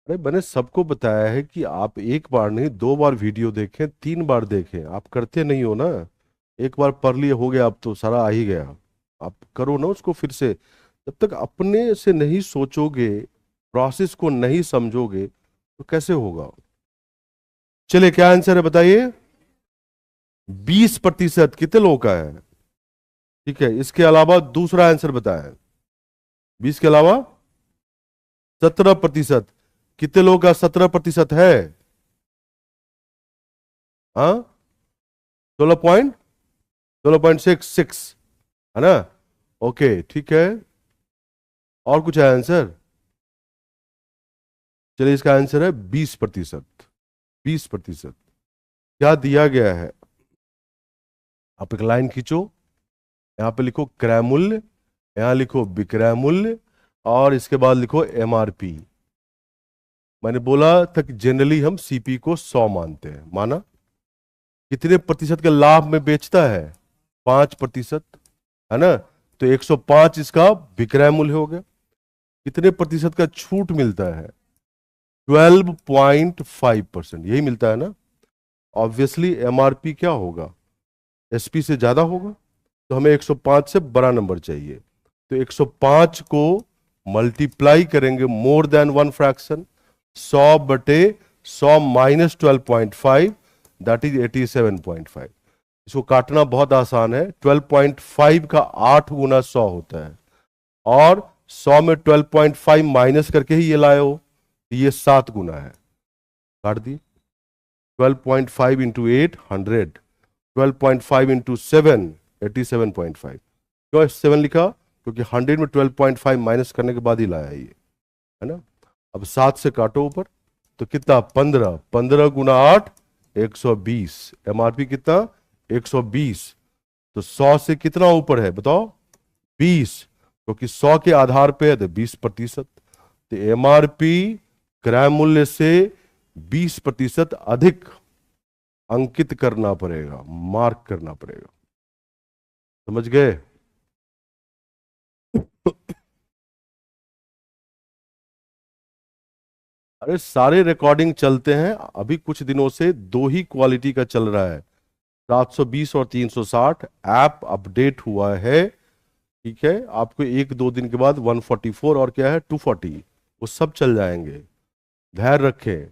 अरे मैंने सबको बताया है कि आप एक बार नहीं, 2 बार वीडियो देखें, 3 बार देखें, आप करते नहीं हो ना। एक बार पढ़ लिए हो गया, अब तो सारा आ ही गया। आप करो ना उसको फिर से। जब तक अपने से नहीं सोचोगे, प्रोसेस को नहीं समझोगे, तो कैसे होगा। चलिए, क्या आंसर है बताइए। 20% कितने लोगों का है? ठीक है, इसके अलावा दूसरा आंसर बताएं। 20 के अलावा 17%। कितने लोगों का 17% है? हाँ, 16.6 है ना। ओके, ठीक है। और कुछ है आंसर? चलिए, इसका आंसर है 20%। 20%। क्या दिया गया है? आप एक लाइन खींचो, यहां पे लिखो क्रय मूल्य, यहां लिखो विक्रय मूल्य, और इसके बाद लिखो एमआरपी। मैंने बोला था कि जनरली हम सीपी को 100 मानते हैं, माना। कितने प्रतिशत के लाभ में बेचता है? 5%, है ना। तो 105 इसका विक्रय मूल्य हो गया। कितने प्रतिशत का छूट मिलता है? 12.5%, यही मिलता है ना। ऑब्वियसली एमआरपी क्या होगा? एसपी से ज्यादा होगा, तो हमें 105 से बड़ा नंबर चाहिए। तो 105 को मल्टीप्लाई करेंगे more than one fraction, 100/100 minus 12.5, that is 87.5। इसको काटना बहुत आसान है। 12.5 का 8 गुना 100 होता है, और 100 में 12.5 माइनस करके ही ये लाए हो, ये 7 गुना है। काट दी। 12.5 इंटू 8 100, 12.5 इंटू 7 87.5। क्यों 7 लिखा? क्योंकि 100 में 12.5 माइनस करने के बाद ही लाया ये, है ना। अब 7 से काटो ऊपर, तो कितना? 15। 15 गुना 8 120। एमआरपी कितना? 120। तो 100 से कितना ऊपर है बताओ? 20, क्योंकि 100 के आधार पे है तो 20%। तो एमआरपी क्रय मूल्य से 20% अधिक अंकित करना पड़ेगा, मार्क करना पड़ेगा। समझ गए? अरे सारे रिकॉर्डिंग चलते हैं अभी, कुछ दिनों से दो ही क्वालिटी का चल रहा है, 720 और 360। ऐप अपडेट हुआ है, ठीक है। आपको 1-2 दिन के बाद 144 और क्या है 240, वो सब चल जाएंगे। धैर्य रखें।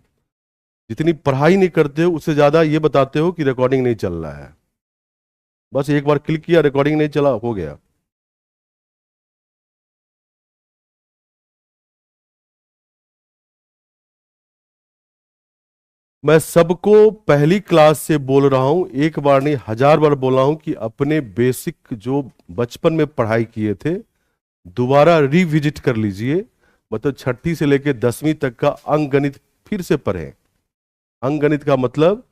जितनी पढ़ाई नहीं करते हो उससे ज्यादा ये बताते हो कि रिकॉर्डिंग नहीं चल रहा है। बस एक बार क्लिक किया, रिकॉर्डिंग नहीं चला, हो गया। मैं सबको पहली क्लास से बोल रहा हूं, एक बार नहीं 1000 बार बोला हूं कि अपने बेसिक जो बचपन में पढ़ाई किए थे दोबारा रिविजिट कर लीजिए। मतलब छठी से लेकर 10वीं तक का अंक गणित फिर से पढ़ें। अंक गणित का मतलब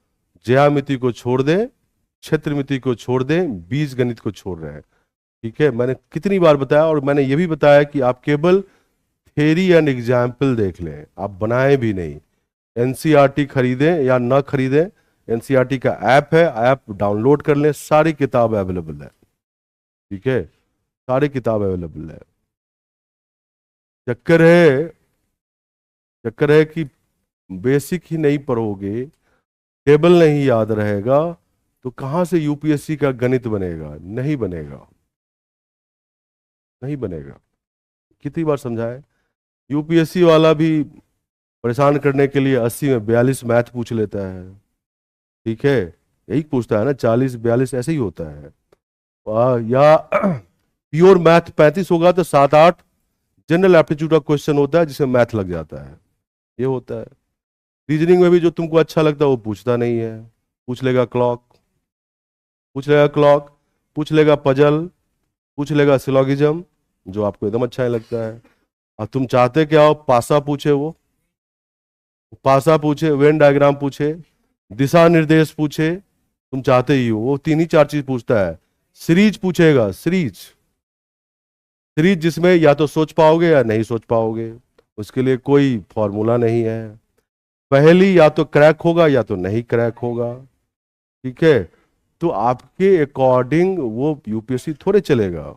ज्यामिति को छोड़ दें, क्षेत्रमिति को छोड़ दें, बीज गणित को छोड़ रहे हैं। ठीक है, मैंने कितनी बार बताया, और मैंने ये भी बताया कि आप केवल थेरी एंड एग्जाम्पल देख लें, आप बनाए भी नहीं। एनसीईआरटी खरीदें या ना खरीदें, एनसीईआरटी का ऐप है, ऐप डाउनलोड कर लें, सारी किताब अवेलेबल है। ठीक है, सारी किताब अवेलेबल है। चक्कर है, चक्कर है कि बेसिक ही नहीं पढ़ोगे, टेबल नहीं याद रहेगा, तो कहां से यूपीएससी का गणित बनेगा? नहीं बनेगा, नहीं बनेगा। कितनी बार समझाए। यूपीएससी वाला भी परेशान करने के लिए 80 में 42 मैथ पूछ लेता है। ठीक है, यही पूछता है ना, 40 42 ऐसे ही होता है। या प्योर मैथ 35 होगा तो 7-8 जनरल एप्टीट्यूड का क्वेश्चन होता है जिसमें मैथ लग जाता है। ये होता है। रीजनिंग में भी जो तुमको अच्छा लगता है वो पूछता नहीं है। पूछ लेगा क्लॉक, पूछ लेगा क्लॉक, पूछ लेगा पजल, पूछ लेगा सिलोगिज्म, जो आपको एकदम अच्छा नहीं लगता है। और तुम चाहते क्या हो? पासा पूछे, वो पासा पूछे, वेन डायग्राम पूछे, दिशा निर्देश पूछे, तुम चाहते ही हो वो 3 ही 4 चीज पूछता है। सीरीज पूछेगा, सीरीज, सीरीज जिसमें या तो सोच पाओगे या नहीं सोच पाओगे, उसके लिए कोई फॉर्मूला नहीं है। पहली या तो क्रैक होगा या तो नहीं क्रैक होगा, ठीक है। तो आपके अकॉर्डिंग वो यूपीएससी थोड़े चलेगा,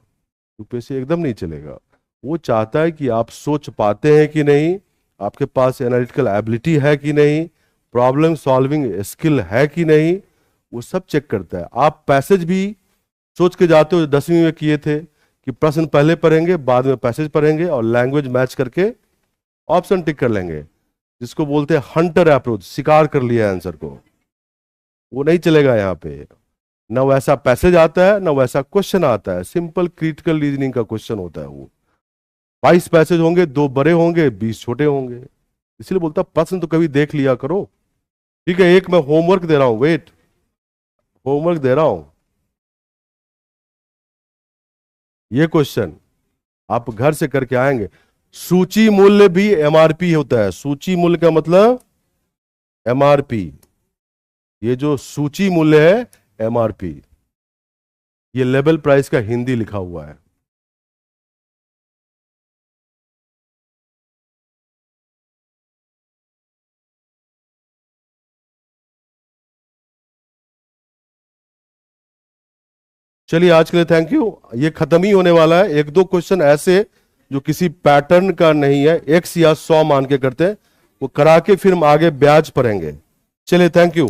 यूपीएससी एकदम नहीं चलेगा। वो चाहता है कि आप सोच पाते हैं कि नहीं, आपके पास एनालिटिकल एबिलिटी है कि नहीं, प्रॉब्लम सॉल्विंग स्किल है कि नहीं, वो सब चेक करता है। आप पैसेज भी सोच के जाते हो, 10वीं में किए थे कि प्रश्न पहले पढ़ेंगे, बाद में पैसेज पढ़ेंगे और लैंग्वेज मैच करके ऑप्शन टिक कर लेंगे, जिसको बोलते हैं हंटर अप्रोच, शिकार कर लिया आंसर को। वो नहीं चलेगा यहाँ पे। ना वैसा पैसेज आता है, ना वैसा क्वेश्चन आता है। सिंपल क्रिटिकल रीजनिंग का क्वेश्चन होता है वो। 22 पैसेज होंगे, 2 बड़े होंगे, 20 छोटे होंगे। इसलिए बोलता प्रश्न तो कभी देख लिया करो, ठीक है। एक मैं होमवर्क दे रहा हूं, वेट, होमवर्क दे रहा हूं। ये क्वेश्चन आप घर से करके आएंगे। सूची मूल्य भी एमआरपी होता है। सूची मूल्य का मतलब एमआरपी। ये जो सूची मूल्य है, एमआरपी, ये लेवल प्राइस का हिंदी लिखा हुआ है। चलिए आज के लिए थैंक यू। ये खत्म ही होने वाला है। 1-2 क्वेश्चन ऐसे जो किसी पैटर्न का नहीं है, x या 100 मान के करते हैं, वो करा के फिर हम आगे ब्याज पढ़ेंगे। चलिए थैंक यू।